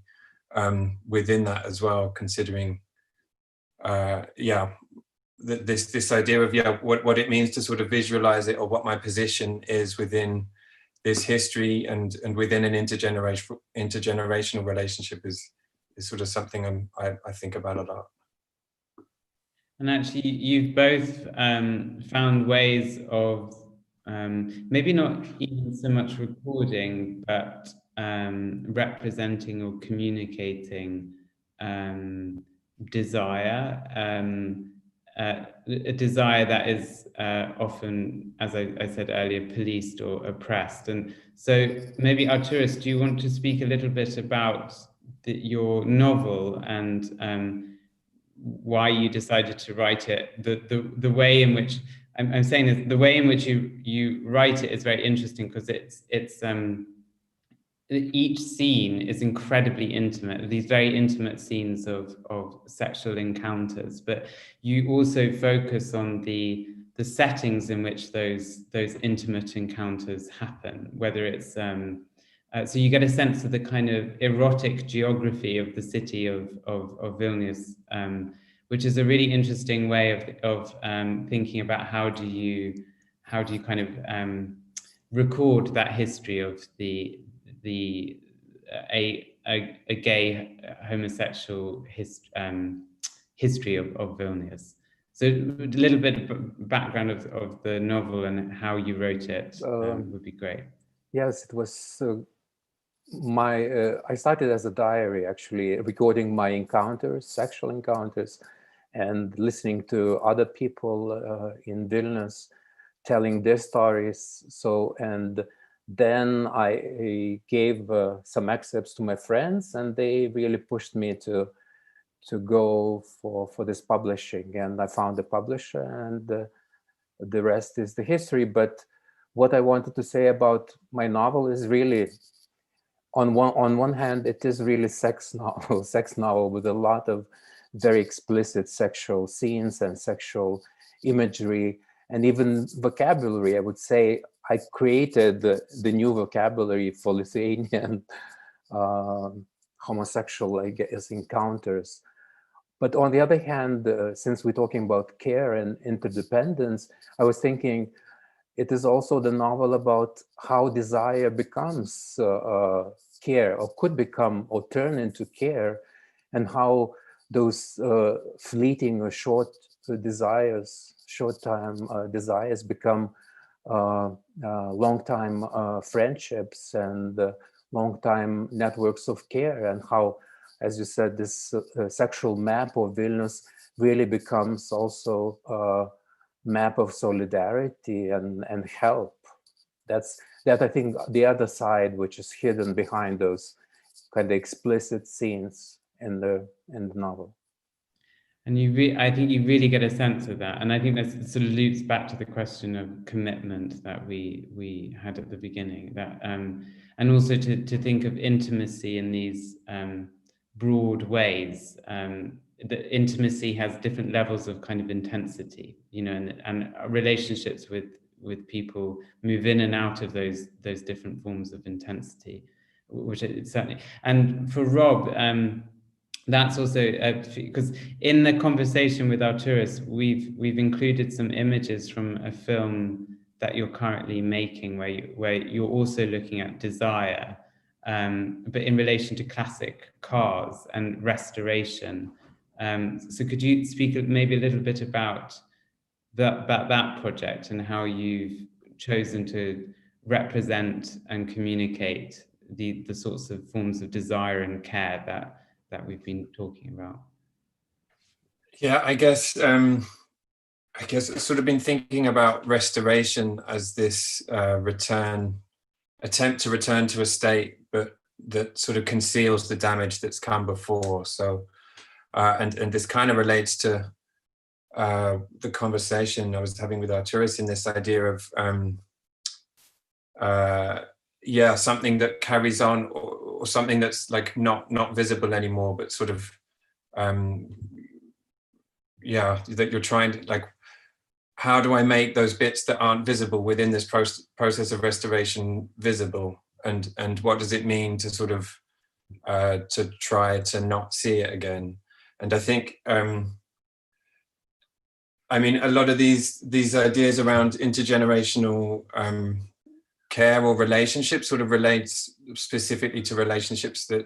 [SPEAKER 7] within that as well, considering this idea of what it means to sort of visualize it, or what my position is within this history and within an intergenerational relationship is sort of something I think about a lot.
[SPEAKER 2] And actually, you've both found ways of maybe not even so much recording, but representing or communicating desire, a desire that is often, as I said earlier, policed or oppressed. And so maybe Arturas, do you want to speak a little bit about your novel and why you decided to write it? The way in which I'm saying this, the way in which you write it is very interesting, because it's each scene is incredibly intimate, these very intimate scenes of sexual encounters, but you also focus on the settings in which those intimate encounters happen, whether it's so you get a sense of the kind of erotic geography of the city of Vilnius, which is a really interesting way of thinking about how do you kind of record that history of a gay homosexual history of Vilnius. So a little bit of background of the novel and how you wrote it would be great.
[SPEAKER 4] Yes, it was I started as a diary, actually, recording my encounters, sexual encounters, and listening to other people in Vilnius telling their stories. So, and then I gave some excerpts to my friends, and they really pushed me to to go for this publishing, and I found a publisher, and the rest is the history. But what I wanted to say about my novel is really, on one hand, it is really sex novel with a lot of very explicit sexual scenes and sexual imagery, and even vocabulary. I would say I created the new vocabulary for Lithuanian homosexual, I guess, encounters. But on the other hand, since we're talking about care and interdependence, I was thinking it is also the novel about how desire becomes care, or could become or turn into care, and how those fleeting or short-time desires become long-time friendships and long-time networks of care, and how, as you said, this sexual map of Vilnius really becomes also a map of solidarity and help. That I think the other side, which is hidden behind those kind of explicit scenes in the novel.
[SPEAKER 2] And I think you really get a sense of that. And I think that sort of loops back to the question of commitment that we had at the beginning. That and also to think of intimacy in these broad ways. The intimacy has different levels of kind of intensity, you know, and relationships with people move in and out of those different forms of intensity, which it certainly. And for Rob, that's also because in the conversation with Arturas, we've included some images from a film that you're currently making, where you're also looking at desire, but in relation to classic cars and restoration. So could you speak maybe a little bit about that project and how you've chosen to represent and communicate the sorts of forms of desire and care that we've been talking about?
[SPEAKER 7] Yeah, I guess I've sort of been thinking about restoration as this attempt to return to a state, but that sort of conceals the damage that's come before. So, and this kind of relates to the conversation I was having with Arturas in this idea of something that carries on, or something that's like not visible anymore, but sort of that you're trying to, like, how do I make those bits that aren't visible within this process of restoration visible, and what does it mean to sort of to try to not see it again? And I think I mean, a lot of these ideas around intergenerational care or relationships sort of relates specifically to relationships that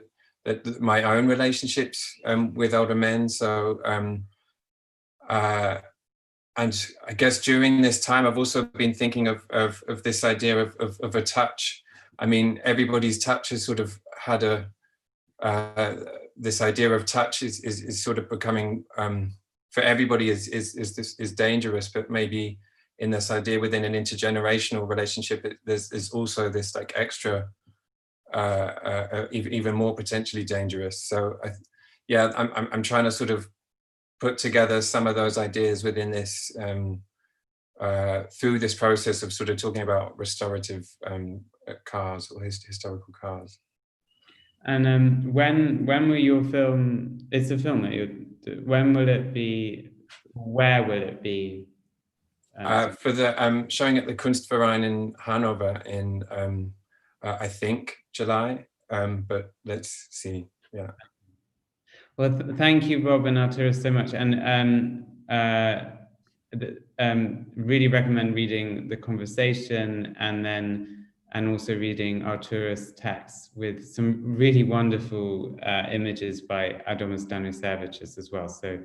[SPEAKER 7] my own relationships with older men. So and I guess during this time, I've also been thinking of this idea of a touch. I mean, everybody's touch has sort of had this idea of touch is sort of becoming for everybody is dangerous, but maybe in this idea within an intergenerational relationship, there's also this like extra, even more potentially dangerous. So I'm trying to sort of put together some of those ideas within this through this process of sort of talking about restorative cars or historical cars.
[SPEAKER 2] And when will your film? It's a film that you. When will it be? Where will it be?
[SPEAKER 7] For the showing at the Kunstverein in Hanover in I think July, but let's see. Yeah.
[SPEAKER 2] Well, thank you, Rob and Arturas, so much, and really recommend reading the conversation, and also reading Arturas' text with some really wonderful images by Adomas Danusevičius as well. So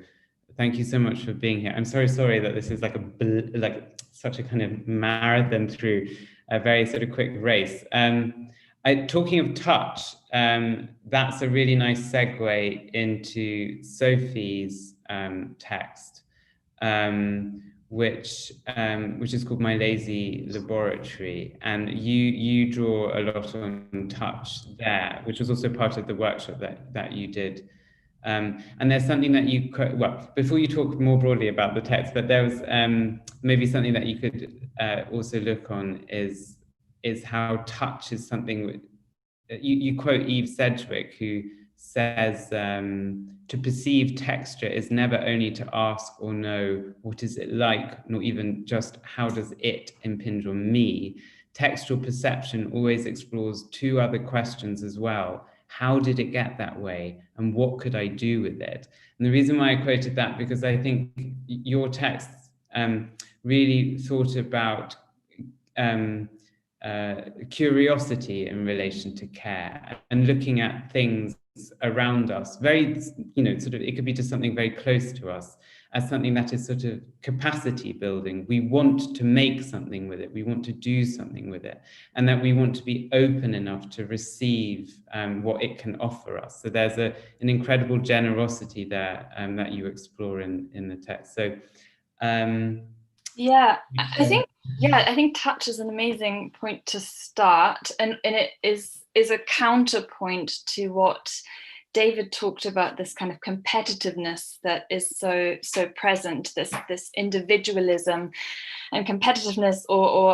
[SPEAKER 2] thank you so much for being here. I'm sorry that this is like such a kind of marathon through a very sort of quick race. Talking of touch, that's a really nice segue into Sophie's text, which is called My Lazy Laboratory, and you draw a lot on touch there, which was also part of the workshop that you did And there's something that you could, well, before you talk more broadly about the text, but there was maybe something that you could also look on is how touch is something. You quote Eve Sedgwick, who says to perceive texture is never only to ask or know what is it like, nor even just how does it impinge on me. Textual perception always explores two other questions as well. How did it get that way? And what could I do with it? And the reason why I quoted that, because I think your texts really thought about curiosity in relation to care and looking at things around us, very, sort of, it could be just something very close to us, as something that is sort of capacity building. We want to make something with it, we want to do something with it, and that we want to be open enough to receive what it can offer us. So there's an incredible generosity there that you explore in the text. So
[SPEAKER 8] yeah, I think touch is an amazing point to start, and it is a counterpoint to what David talked about, this kind of competitiveness that is so present, this individualism and competitiveness, or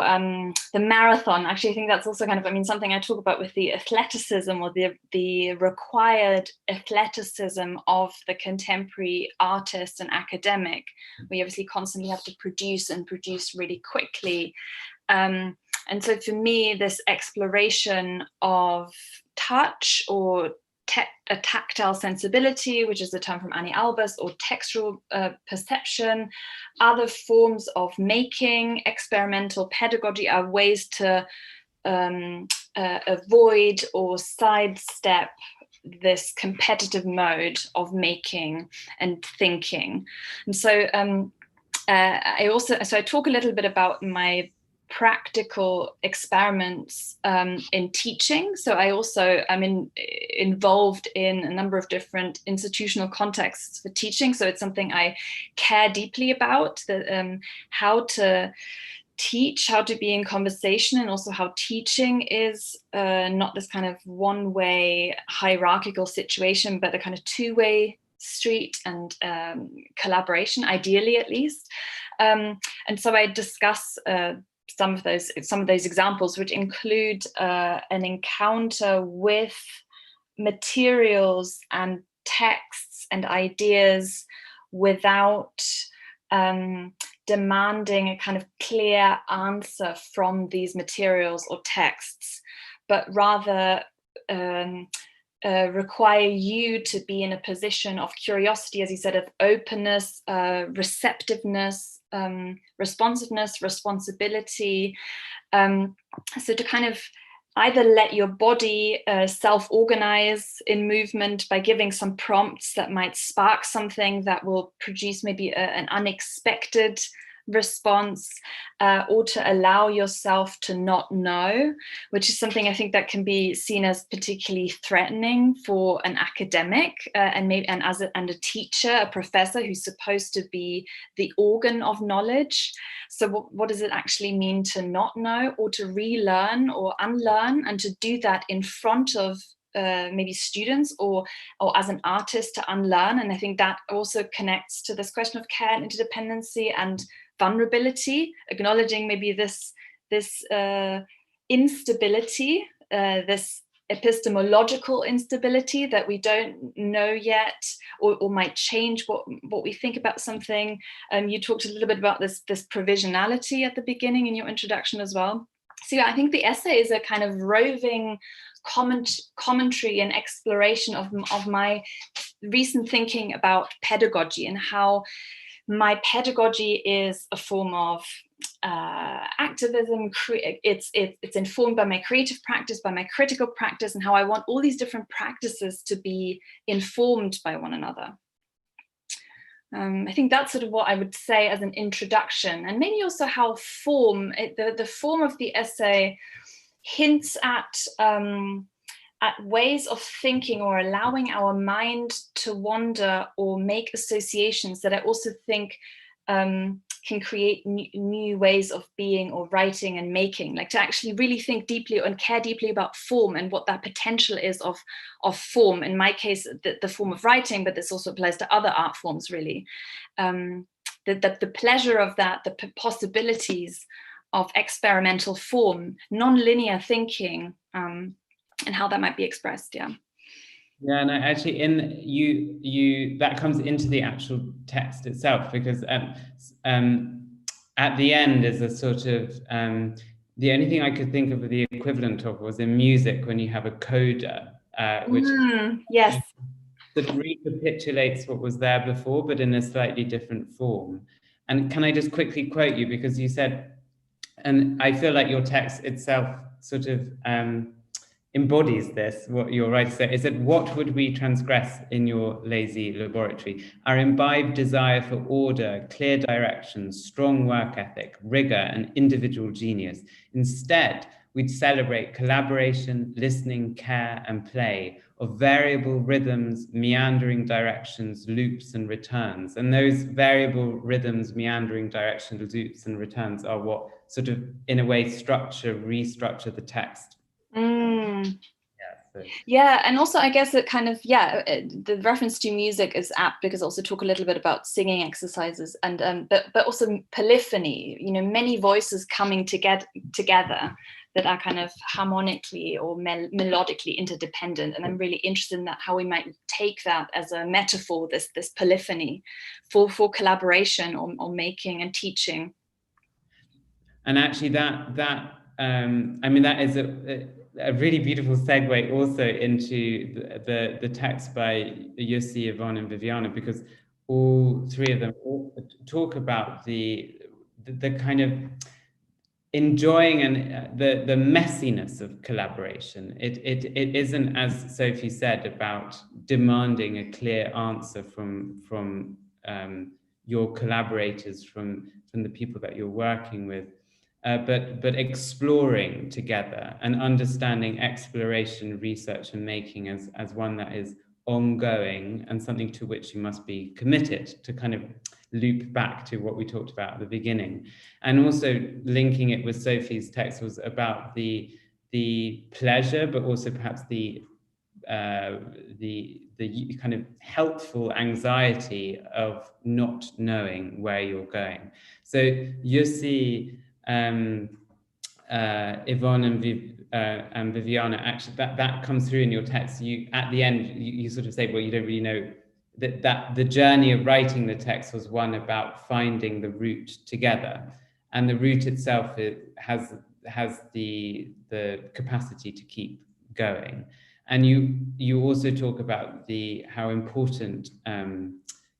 [SPEAKER 8] the marathon. Actually, I think that's also kind of, something I talk about with the athleticism, or the required athleticism of the contemporary artist and academic. We obviously constantly have to produce really quickly. And so for me, this exploration of touch, or a tactile sensibility, which is a term from Annie Albers, or textual perception, other forms of making, experimental pedagogy, are ways to avoid or sidestep this competitive mode of making and thinking. And so I talk a little bit about my practical experiments in teaching. So I'm involved in a number of different institutional contexts for teaching. So it's something I care deeply about, how to teach, how to be in conversation, and also how teaching is not this kind of one-way hierarchical situation, but a kind of two-way street and collaboration, ideally at least. And so I discuss some of those examples, which include an encounter with materials and texts and ideas without demanding a kind of clear answer from these materials or texts, but rather require you to be in a position of curiosity, as you said, of openness, receptiveness, responsiveness, responsibility. So to kind of either let your body self-organize in movement by giving some prompts that might spark something that will produce maybe an unexpected response, or to allow yourself to not know, which is something I think that can be seen as particularly threatening for an academic and a teacher, a professor who's supposed to be the organ of knowledge. So what does it actually mean to not know, or to relearn or unlearn, and to do that in front of maybe students or as an artist to unlearn? And I think that also connects to this question of care and interdependency and vulnerability, acknowledging maybe this instability, this epistemological instability that we don't know yet, or might change what we think about something. You talked a little bit about this provisionality at the beginning in your introduction as well. So yeah, I think the essay is a kind of roving commentary and exploration of my recent thinking about pedagogy, and how my pedagogy is a form of activism. It's informed by my creative practice, by my critical practice, and how I want all these different practices to be informed by one another. I think that's sort of what I would say as an introduction, and maybe also how the form of the essay hints at ways of thinking, or allowing our mind to wander or make associations that I also think can create new ways of being or writing and making, like to actually really think deeply and care deeply about form and what that potential is of form. In my case, the form of writing, but this also applies to other art forms, really. The pleasure of that, the possibilities of experimental form, non-linear thinking, and how that might be expressed. Yeah,
[SPEAKER 2] and actually that comes into the actual text itself, because at the end is a sort of the only thing I could think of the equivalent of was in music when you have a coda, which
[SPEAKER 8] yes,
[SPEAKER 2] that recapitulates what was there before, but in a slightly different form. And can I just quickly quote you, because you said, and I feel like your text itself sort of embodies this, what you're right to say, is that what would we transgress in your lazy laboratory? Our imbibed desire for order, clear directions, strong work ethic, rigor, and individual genius. Instead, we'd celebrate collaboration, listening, care, and play of variable rhythms, meandering directions, loops, and returns. And those variable rhythms, meandering directions, loops, and returns are what sort of, in a way, restructure the text.
[SPEAKER 8] Yeah, and also I guess it kind of, the reference to music is apt because I also talk a little bit about singing exercises and but also polyphony, many voices coming together that are kind of harmonically or melodically interdependent. And I'm really interested in that, how we might take that as a metaphor, this polyphony for collaboration or making and teaching.
[SPEAKER 2] And actually that is a really beautiful segue also into the text by Jussi, Yvonne, and Viviana, because all three of them talk about the kind of enjoying and the messiness of collaboration. It isn't, as Sophie said, about demanding a clear answer from your collaborators, from the people that you're working with, but exploring together and understanding exploration, research, and making as one that is ongoing and something to which you must be committed, to kind of loop back to what we talked about at the beginning. And also linking it with Sophie's text was about the pleasure, but also perhaps the kind of helpful anxiety of not knowing where you're going. So Jussi, Yvonne, and Viviana, actually that comes through in your text. You at the end you sort of say, well, you don't really know that the journey of writing the text was one about finding the route together, and the route itself has the capacity to keep going. And you also talk about how important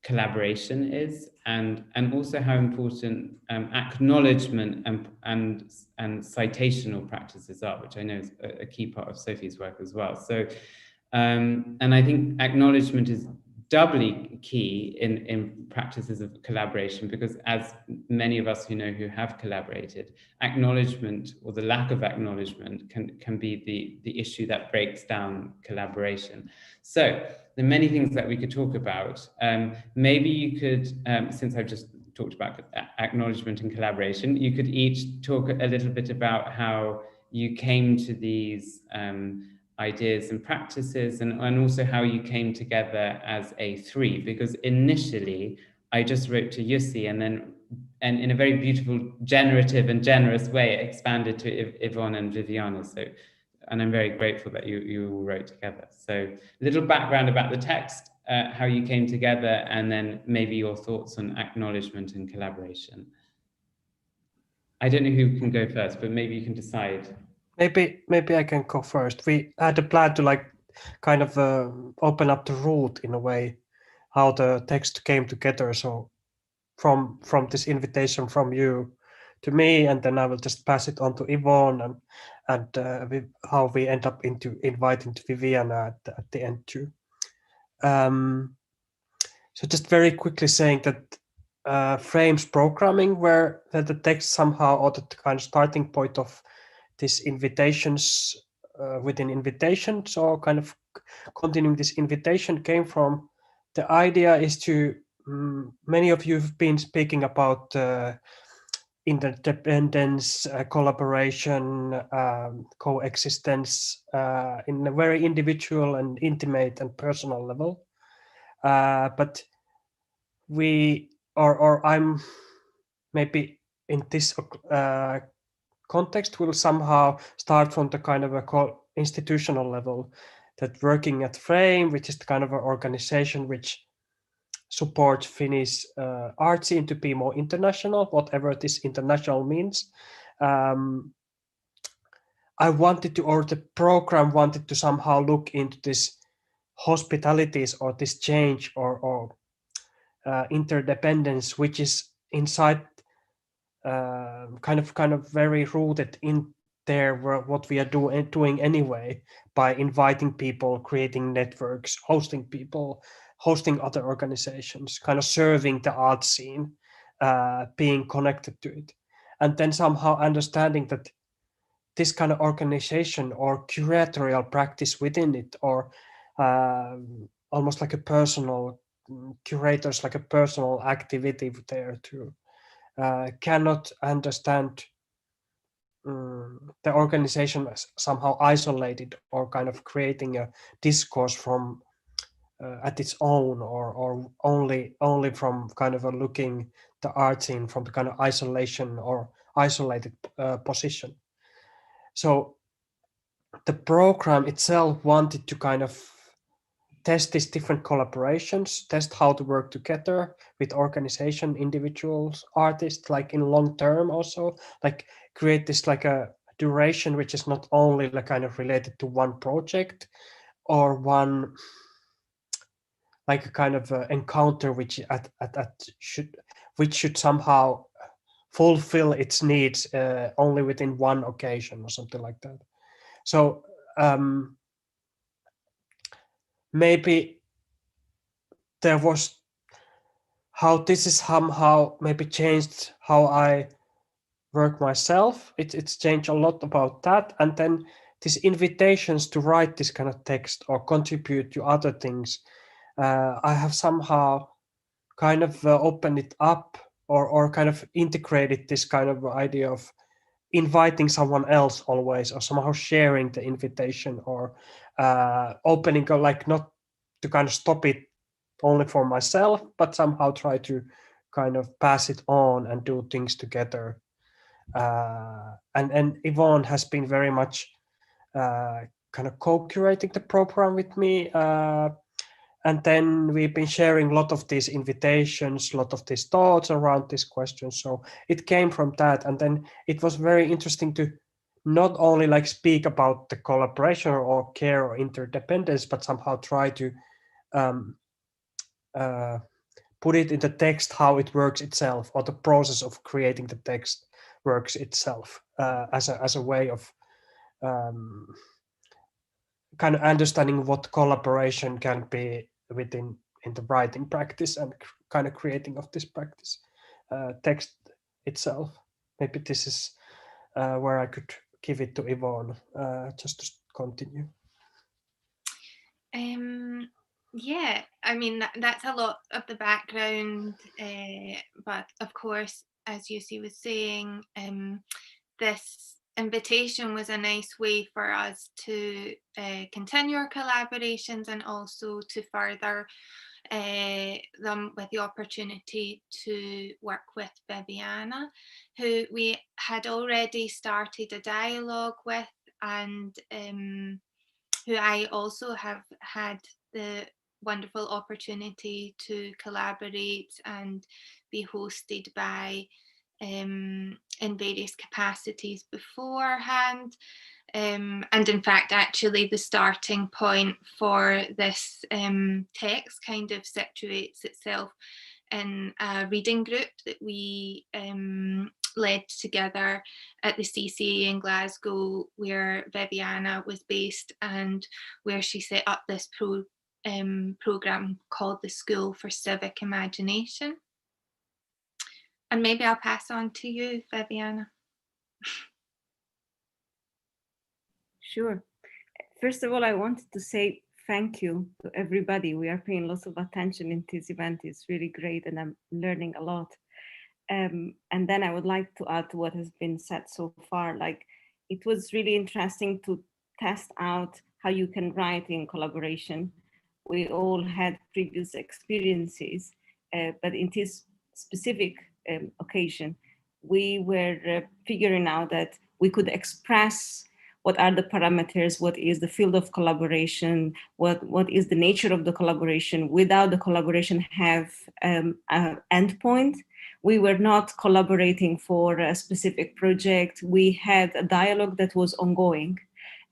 [SPEAKER 2] collaboration is, and also how important acknowledgement and citational practices are, which I know is a key part of Sophie's work as well. So and I think acknowledgement is doubly key in practices of collaboration, because as many of us who have collaborated, acknowledgement or the lack of acknowledgement can be the issue that breaks down collaboration. So there are many things that we could talk about. Maybe you could, since I've just talked about acknowledgement and collaboration, you could each talk a little bit about how you came to these ideas and practices, and also how you came together as a three, because initially I just wrote to Jussi and in a very beautiful, generative and generous way expanded to Yvonne and Viviana. So, and I'm very grateful that you all wrote together. So a little background about the text, how you came together, and then maybe your thoughts on acknowledgement and collaboration. I don't know who can go first, but maybe you can decide.
[SPEAKER 3] Maybe I can go first. We had a plan to kind of open up the route in a way, how the text came together. So from this invitation from you to me, and then I will just pass it on to Yvonne, and how we end up into inviting to Viviana at the end too. So just very quickly saying that frames programming where the text somehow, or the kind of starting point of these invitations within invitations, or kind of continuing this invitation, came from the idea is to many of you have been speaking about interdependence, collaboration, coexistence in a very individual and intimate and personal level. But I'm maybe in this context will somehow start from the kind of a institutional level, that working at Frame, which is the kind of an organization which supports Finnish art scene to be more international, whatever this international means. I wanted to, or the program wanted to somehow look into this hospitalities or this change or interdependence, which is inside kind of very rooted in there, what we are doing anyway, by inviting people, creating networks, hosting people, hosting other organizations, kind of serving the art scene, being connected to it, and then somehow understanding that this kind of organization or curatorial practice within it, or almost like a personal curators, like a personal activity there too, cannot understand the organization as somehow isolated or kind of creating a discourse from at its own, or only from kind of a looking the art scene from the kind of isolation or isolated position. So the program itself wanted to kind of test these different collaborations, test how to work together with organization, individuals, artists, like in long term also, like create this like a duration which is not only like kind of related to one project or one like a kind of encounter which should somehow fulfill its needs only within one occasion or something like that. So maybe there was how this is somehow maybe changed how I work myself. It's changed a lot about that. And then these invitations to write this kind of text or contribute to other things, I have somehow kind of opened it up or kind of integrated this kind of idea of inviting someone else always, or somehow sharing the invitation, or opening, like not to kind of stop it only for myself, but somehow try to kind of pass it on and do things together. And Yvonne has been very much kind of co-curating the program with me. And then we've been sharing a lot of these invitations, a lot of these thoughts around these questions. So it came from that. And then it was very interesting to not only like speak about the collaboration or care or interdependence, but somehow try to put it in the text, how it works itself, or the process of creating the text works itself, as a way of kind of understanding what collaboration can be within in the writing practice and kind of creating of this practice, text itself. Maybe this is where I could give it to Yvonne, just to continue.
[SPEAKER 9] Yeah, I mean, that's a lot of the background, but of course, as Jussi was saying, this invitation was a nice way for us to continue our collaborations and also to further them with the opportunity to work with Viviana, who we had already started a dialogue with, and who I also have had the wonderful opportunity to collaborate and be hosted by in various capacities beforehand. And in fact, actually the starting point for this text kind of situates itself in a reading group that we led together at the CCA in Glasgow, where Viviana was based and where she set up this program called the School for Civic Imagination. And maybe I'll pass on to you, Viviana.
[SPEAKER 10] Sure. First of all, I wanted to say thank you to everybody. We are paying lots of attention in this event. It's really great and I'm learning a lot. And then I would like to add to what has been said so far. Like, it was really interesting to test out how you can write in collaboration. We all had previous experiences, but in this specific occasion, we were figuring out that we could express what are the parameters, what is the field of collaboration, what is the nature of the collaboration without the collaboration have an endpoint. We were not collaborating for a specific project. We had a dialogue that was ongoing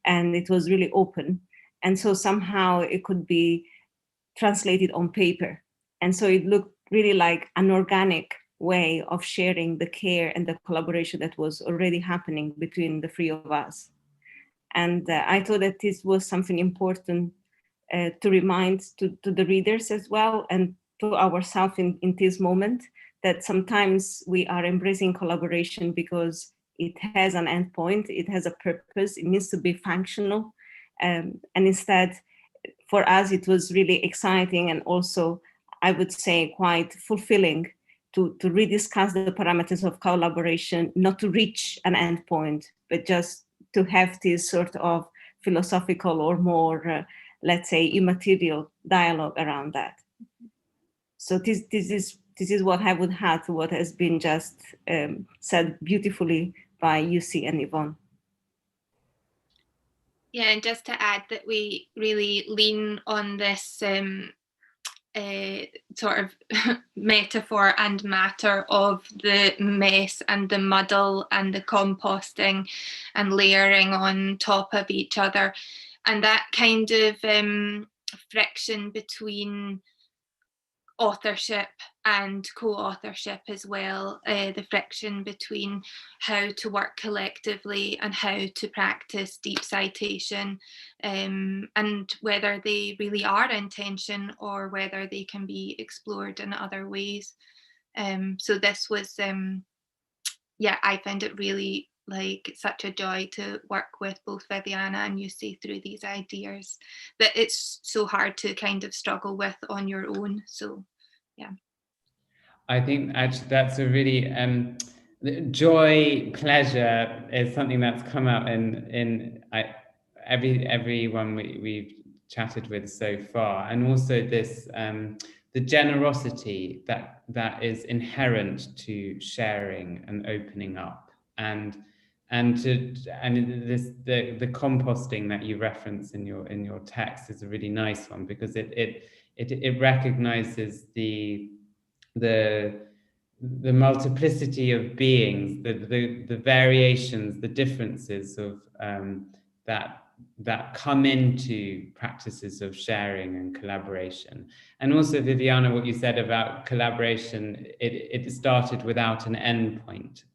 [SPEAKER 10] and it was really open. And so somehow it could be translated on paper. And so it looked really like an organic way of sharing the care and the collaboration that was already happening between the three of us. And I thought that this was something important to remind to the readers as well, and to ourselves in this moment, that sometimes we are embracing collaboration because it has an endpoint, it has a purpose, it needs to be functional. And instead, for us, it was really exciting and also, I would say, quite fulfilling to rediscuss the parameters of collaboration, not to reach an endpoint, but just to have this sort of philosophical or more, let's say, immaterial dialogue around that. So this is what I would add to what has been just said beautifully by Jussi and Yvonne.
[SPEAKER 9] Yeah, and just to add that we really lean on this sort of metaphor and matter of the mess and the muddle and the composting and layering on top of each other, and that kind of friction between authorship and co-authorship as well, the friction between how to work collectively and how to practice deep citation, and whether they really are in tension or whether they can be explored in other ways. So this was, yeah, I found it really like such a joy to work with both Viviana and Jussi through these ideas that it's so hard to kind of struggle with on your own. So yeah. I
[SPEAKER 2] think actually that's a really joy, pleasure is something that's come out in everyone we've chatted with so far, and also this the generosity that is inherent to sharing and opening up, and this the composting that you reference in your text is a really nice one, because it recognizes the multiplicity of beings, the variations, the differences of that come into practices of sharing and collaboration. And also, Viviana, what you said about collaboration, it started without an endpoint.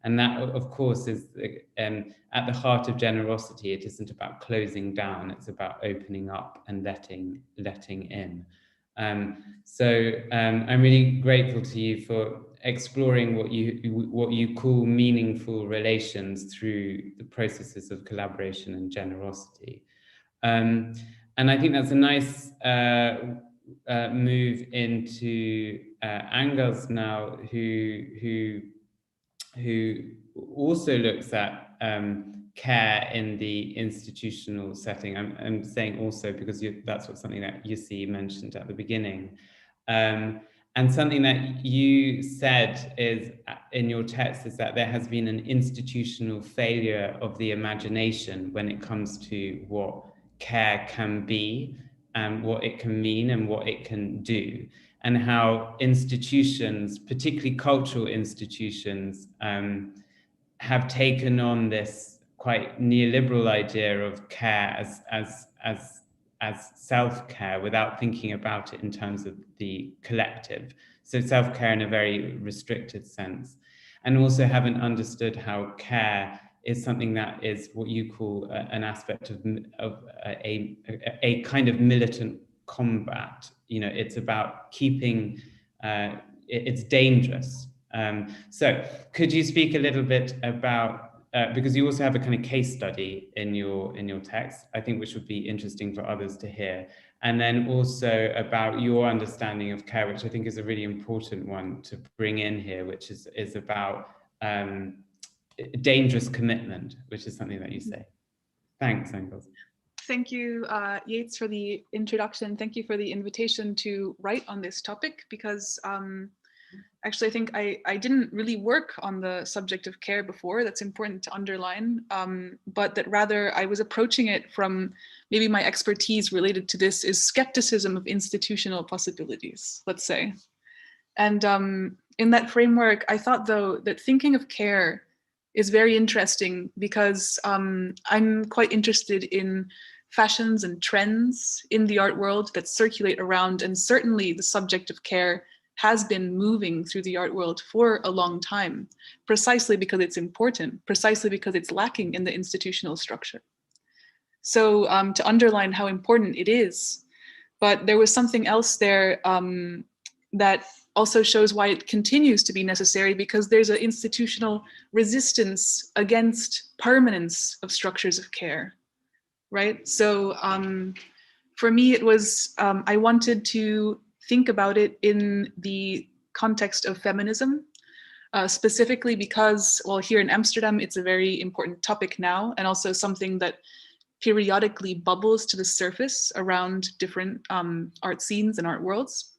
[SPEAKER 2] And that, of course, is at the heart of generosity. It isn't about closing down, it's about opening up and letting in. So I'm really grateful to you for exploring what you call meaningful relations through the processes of collaboration and generosity. And I think that's a nice move into Angels now, who also looks at care in the institutional setting. I'm saying also because that's something that Jussi mentioned at the beginning. And something that you said is in your text is that there has been an institutional failure of the imagination when it comes to what care can be and what it can mean and what it can do, and how institutions, particularly cultural institutions, have taken on this quite neoliberal idea of care as self-care without thinking about it in terms of the collective. So self-care in a very restricted sense, and also haven't understood how care is something that is what you call an aspect of a kind of militant combat. You know, it's about keeping, it's dangerous. So could you speak a little bit about because you also have a kind of case study in your text, I think, which would be interesting for others to hear. And then also about your understanding of care, which I think is a really important one to bring in here, which is about dangerous commitment, which is something that you say. Thanks, Engels.
[SPEAKER 11] Thank you, Yates, for the introduction. Thank you for the invitation to write on this topic, because actually, I think I didn't really work on the subject of care before. That's important to underline, but that rather I was approaching it from maybe my expertise related to this is skepticism of institutional possibilities, let's say. And in that framework, I thought, though, that thinking of care is very interesting because I'm quite interested in fashions and trends in the art world that circulate around, and certainly the subject of care has been moving through the art world for a long time, precisely because it's important, precisely because it's lacking in the institutional structure. So to underline how important it is, but there was something else there that also shows why it continues to be necessary, because there's an institutional resistance against permanence of structures of care, right? So for me, it was, I wanted to think about it in the context of feminism, specifically because, well, here in Amsterdam, it's a very important topic now, and also something that periodically bubbles to the surface around different art scenes and art worlds.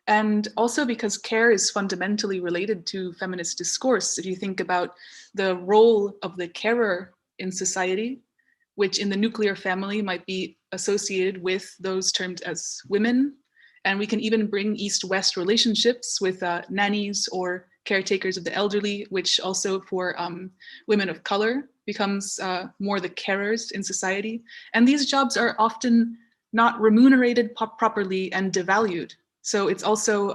[SPEAKER 11] And also because care is fundamentally related to feminist discourse. If you think about the role of the carer in society, which in the nuclear family might be associated with those termed as women, and we can even bring East-West relationships with nannies or caretakers of the elderly, which also for women of color becomes more the carers in society. And these jobs are often not remunerated properly and devalued. So it's also,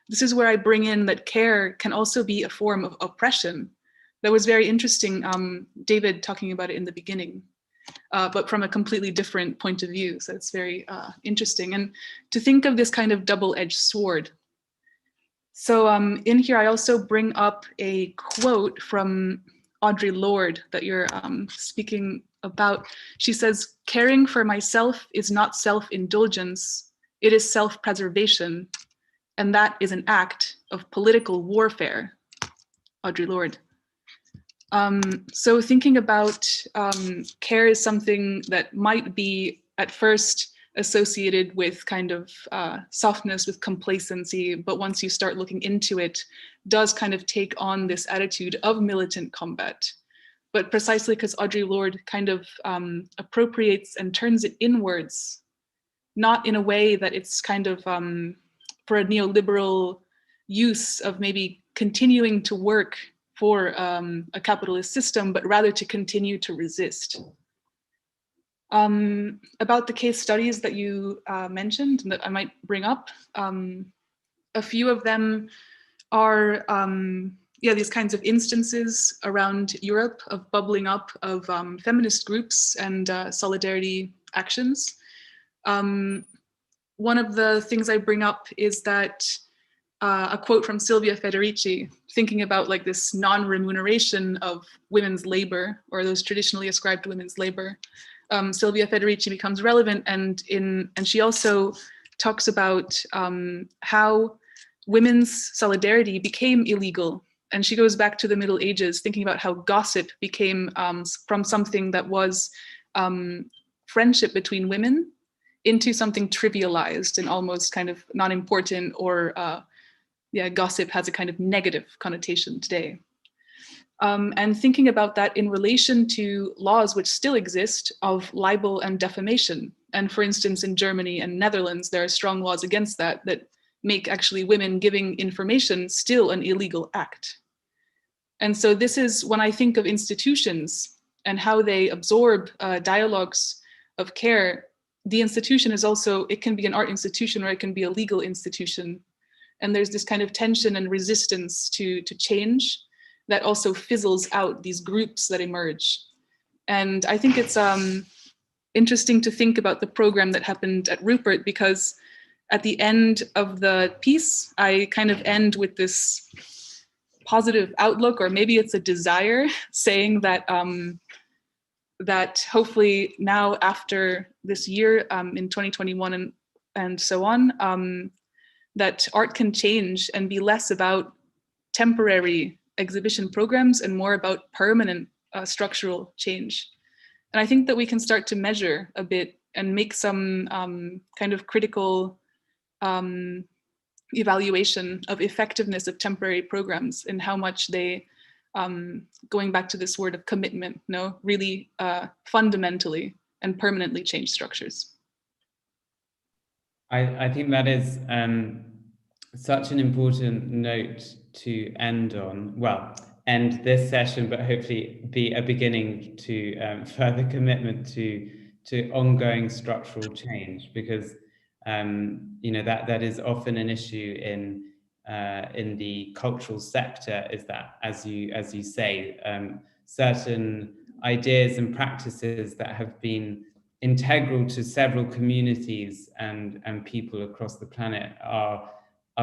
[SPEAKER 11] this is where I bring in that care can also be a form of oppression. That was very interesting, David talking about it in the beginning. But from a completely different point of view. So it's very interesting. And to think of this kind of double-edged sword. So in here, I also bring up a quote from Audre Lorde that you're speaking about. She says, "Caring for myself is not self-indulgence, it is self-preservation. And that is an act of political warfare." Audre Lorde. So thinking about care is something that might be at first associated with kind of softness, with complacency, but once you start looking into it, does kind of take on this attitude of militant combat. But precisely because Audre Lorde kind of appropriates and turns it inwards, not in a way that it's kind of for a neoliberal use of maybe continuing to work for a capitalist system, but rather to continue to resist. About the case studies that you mentioned and that I might bring up, a few of them are these kinds of instances around Europe of bubbling up of feminist groups and solidarity actions. One of the things I bring up is that a quote from Silvia Federici, thinking about like this non-remuneration of women's labor, or those traditionally ascribed to women's labor. Silvia Federici becomes relevant, and she also talks about how women's solidarity became illegal. And she goes back to the Middle Ages, thinking about how gossip became from something that was friendship between women into something trivialized and almost kind of non-important, or gossip has a kind of negative connotation today. And thinking about that in relation to laws which still exist of libel and defamation. And for instance, in Germany and Netherlands, there are strong laws against that make actually women giving information still an illegal act. And so this is when I think of institutions and how they absorb dialogues of care, the institution is also, it can be an art institution or it can be a legal institution. And there's this kind of tension and resistance to change that also fizzles out these groups that emerge. And I think it's interesting to think about the program that happened at Rupert, because at the end of the piece, I kind of end with this positive outlook, or maybe it's a desire, saying that that hopefully now after this year in 2021 and so on, that art can change and be less about temporary exhibition programs and more about permanent structural change. And I think that we can start to measure a bit and make some kind of critical evaluation of effectiveness of temporary programs and how much they, going back to this word of commitment, really fundamentally and permanently change structures.
[SPEAKER 2] I think that is such an important note to end on. Well, end this session, but hopefully be a beginning to further commitment to ongoing structural change, because that is often an issue in the cultural sector, is that, as you say, certain ideas and practices that have been integral to several communities and people across the planet are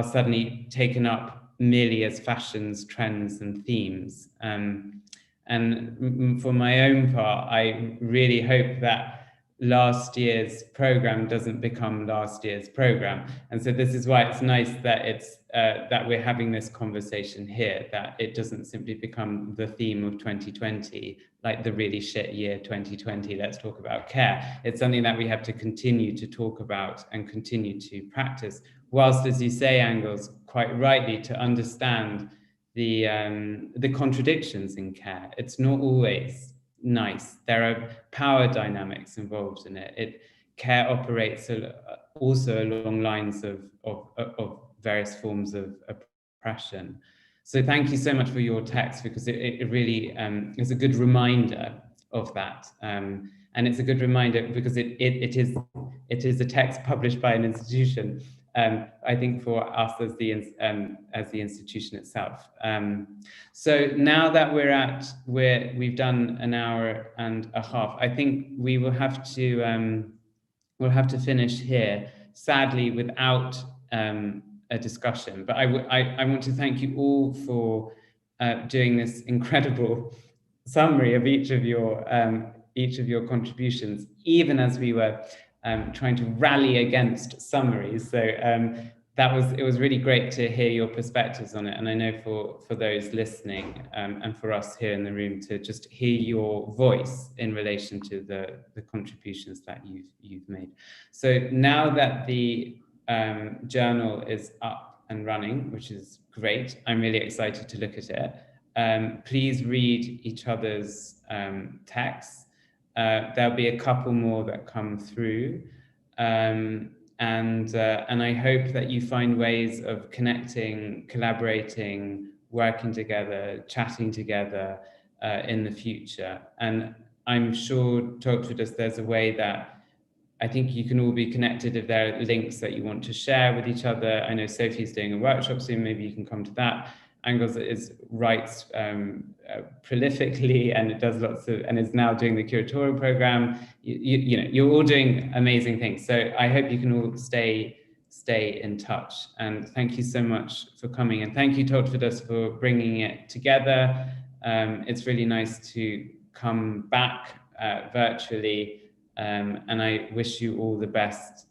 [SPEAKER 2] suddenly taken up merely as fashions, trends, and themes. And for my own part, I really hope that last year's program doesn't become last year's program. And so this is why it's nice that it's that we're having this conversation here, that it doesn't simply become the theme of 2020, like the really shit year 2020, let's talk about care. It's something that we have to continue to talk about and continue to practice, whilst, as you say, Angels, quite rightly, to understand the contradictions in care. It's not always nice. There are power dynamics involved in it. Care operates also along lines of various forms of oppression. So thank you so much for your text, because it really is a good reminder of that. And it's a good reminder because it is a text published by an institution, I think, for us as the institution itself. So now that we've done an hour and a half, I think we will have to we'll have to finish here, sadly, without a discussion. But I want to thank you all for doing this incredible summary of each of your contributions, even as we were trying to rally against summaries. So it was really great to hear your perspectives on it. And I know for those listening and for us here in the room to just hear your voice in relation to the contributions that you've made. So now that the journal is up and running, which is great, I'm really excited to look at it. Please read each other's texts. There'll be a couple more that come through. And I hope that you find ways of connecting, collaborating, working together, chatting together in the future. And I'm sure, Tautvidas, there's a way that I think you can all be connected if there are links that you want to share with each other. I know Sophie's doing a workshop soon, maybe you can come to that. Angels writes prolifically, and it does and is now doing the curatorial program. You're all doing amazing things. So I hope you can all stay in touch. And thank you so much for coming. And thank you, Tautvidas, for bringing it together. It's really nice to come back virtually. And I wish you all the best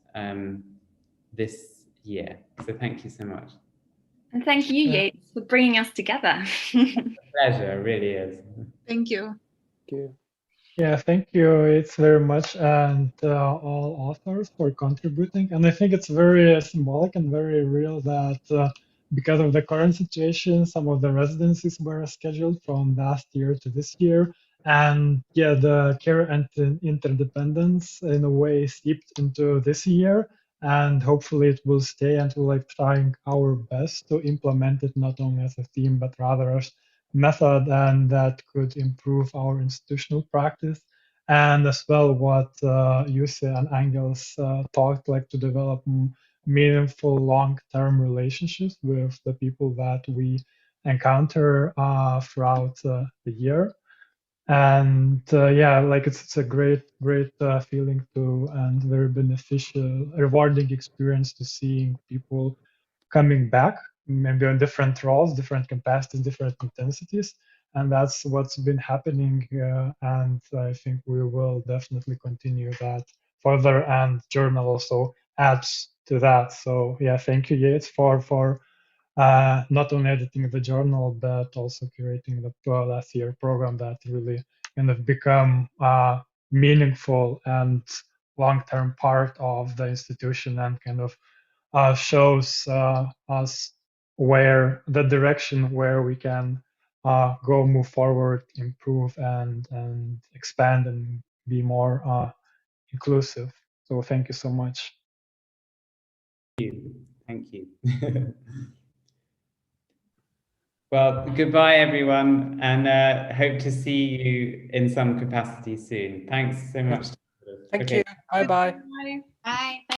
[SPEAKER 2] this year. So thank you so much.
[SPEAKER 8] And thank you, Yates, for bringing us together.
[SPEAKER 2] Pleasure, it really is.
[SPEAKER 11] Thank you.
[SPEAKER 4] Thank you.
[SPEAKER 1] Yeah, thank you. It's very much, and all authors for contributing. And I think it's very symbolic and very real that because of the current situation, some of the residencies were scheduled from last year to this year. And yeah, the care and interdependence in a way seeped into this year. And hopefully it will stay, and we're trying our best to implement it not only as a theme, but rather as method, and that could improve our institutional practice. And as well, what Jussi and Angels talked, to develop meaningful long-term relationships with the people that we encounter throughout the year. And yeah, it's a great feeling to, and very beneficial, rewarding experience to seeing people coming back maybe on different roles, different capacities, different intensities. And that's what's been happening. And I think we will definitely continue that further. And journal also adds to that. So yeah, thank you, Yates, for not only editing the journal, but also curating the last year program that really kind of become meaningful and long-term part of the institution, and kind of shows us where the direction where we can go, move forward, improve, and expand and be more inclusive. So thank you so much.
[SPEAKER 2] Thank you. Well, goodbye, everyone, and hope to see you in some capacity soon. Thanks so much.
[SPEAKER 3] Thank you. Bye-bye.
[SPEAKER 9] Bye.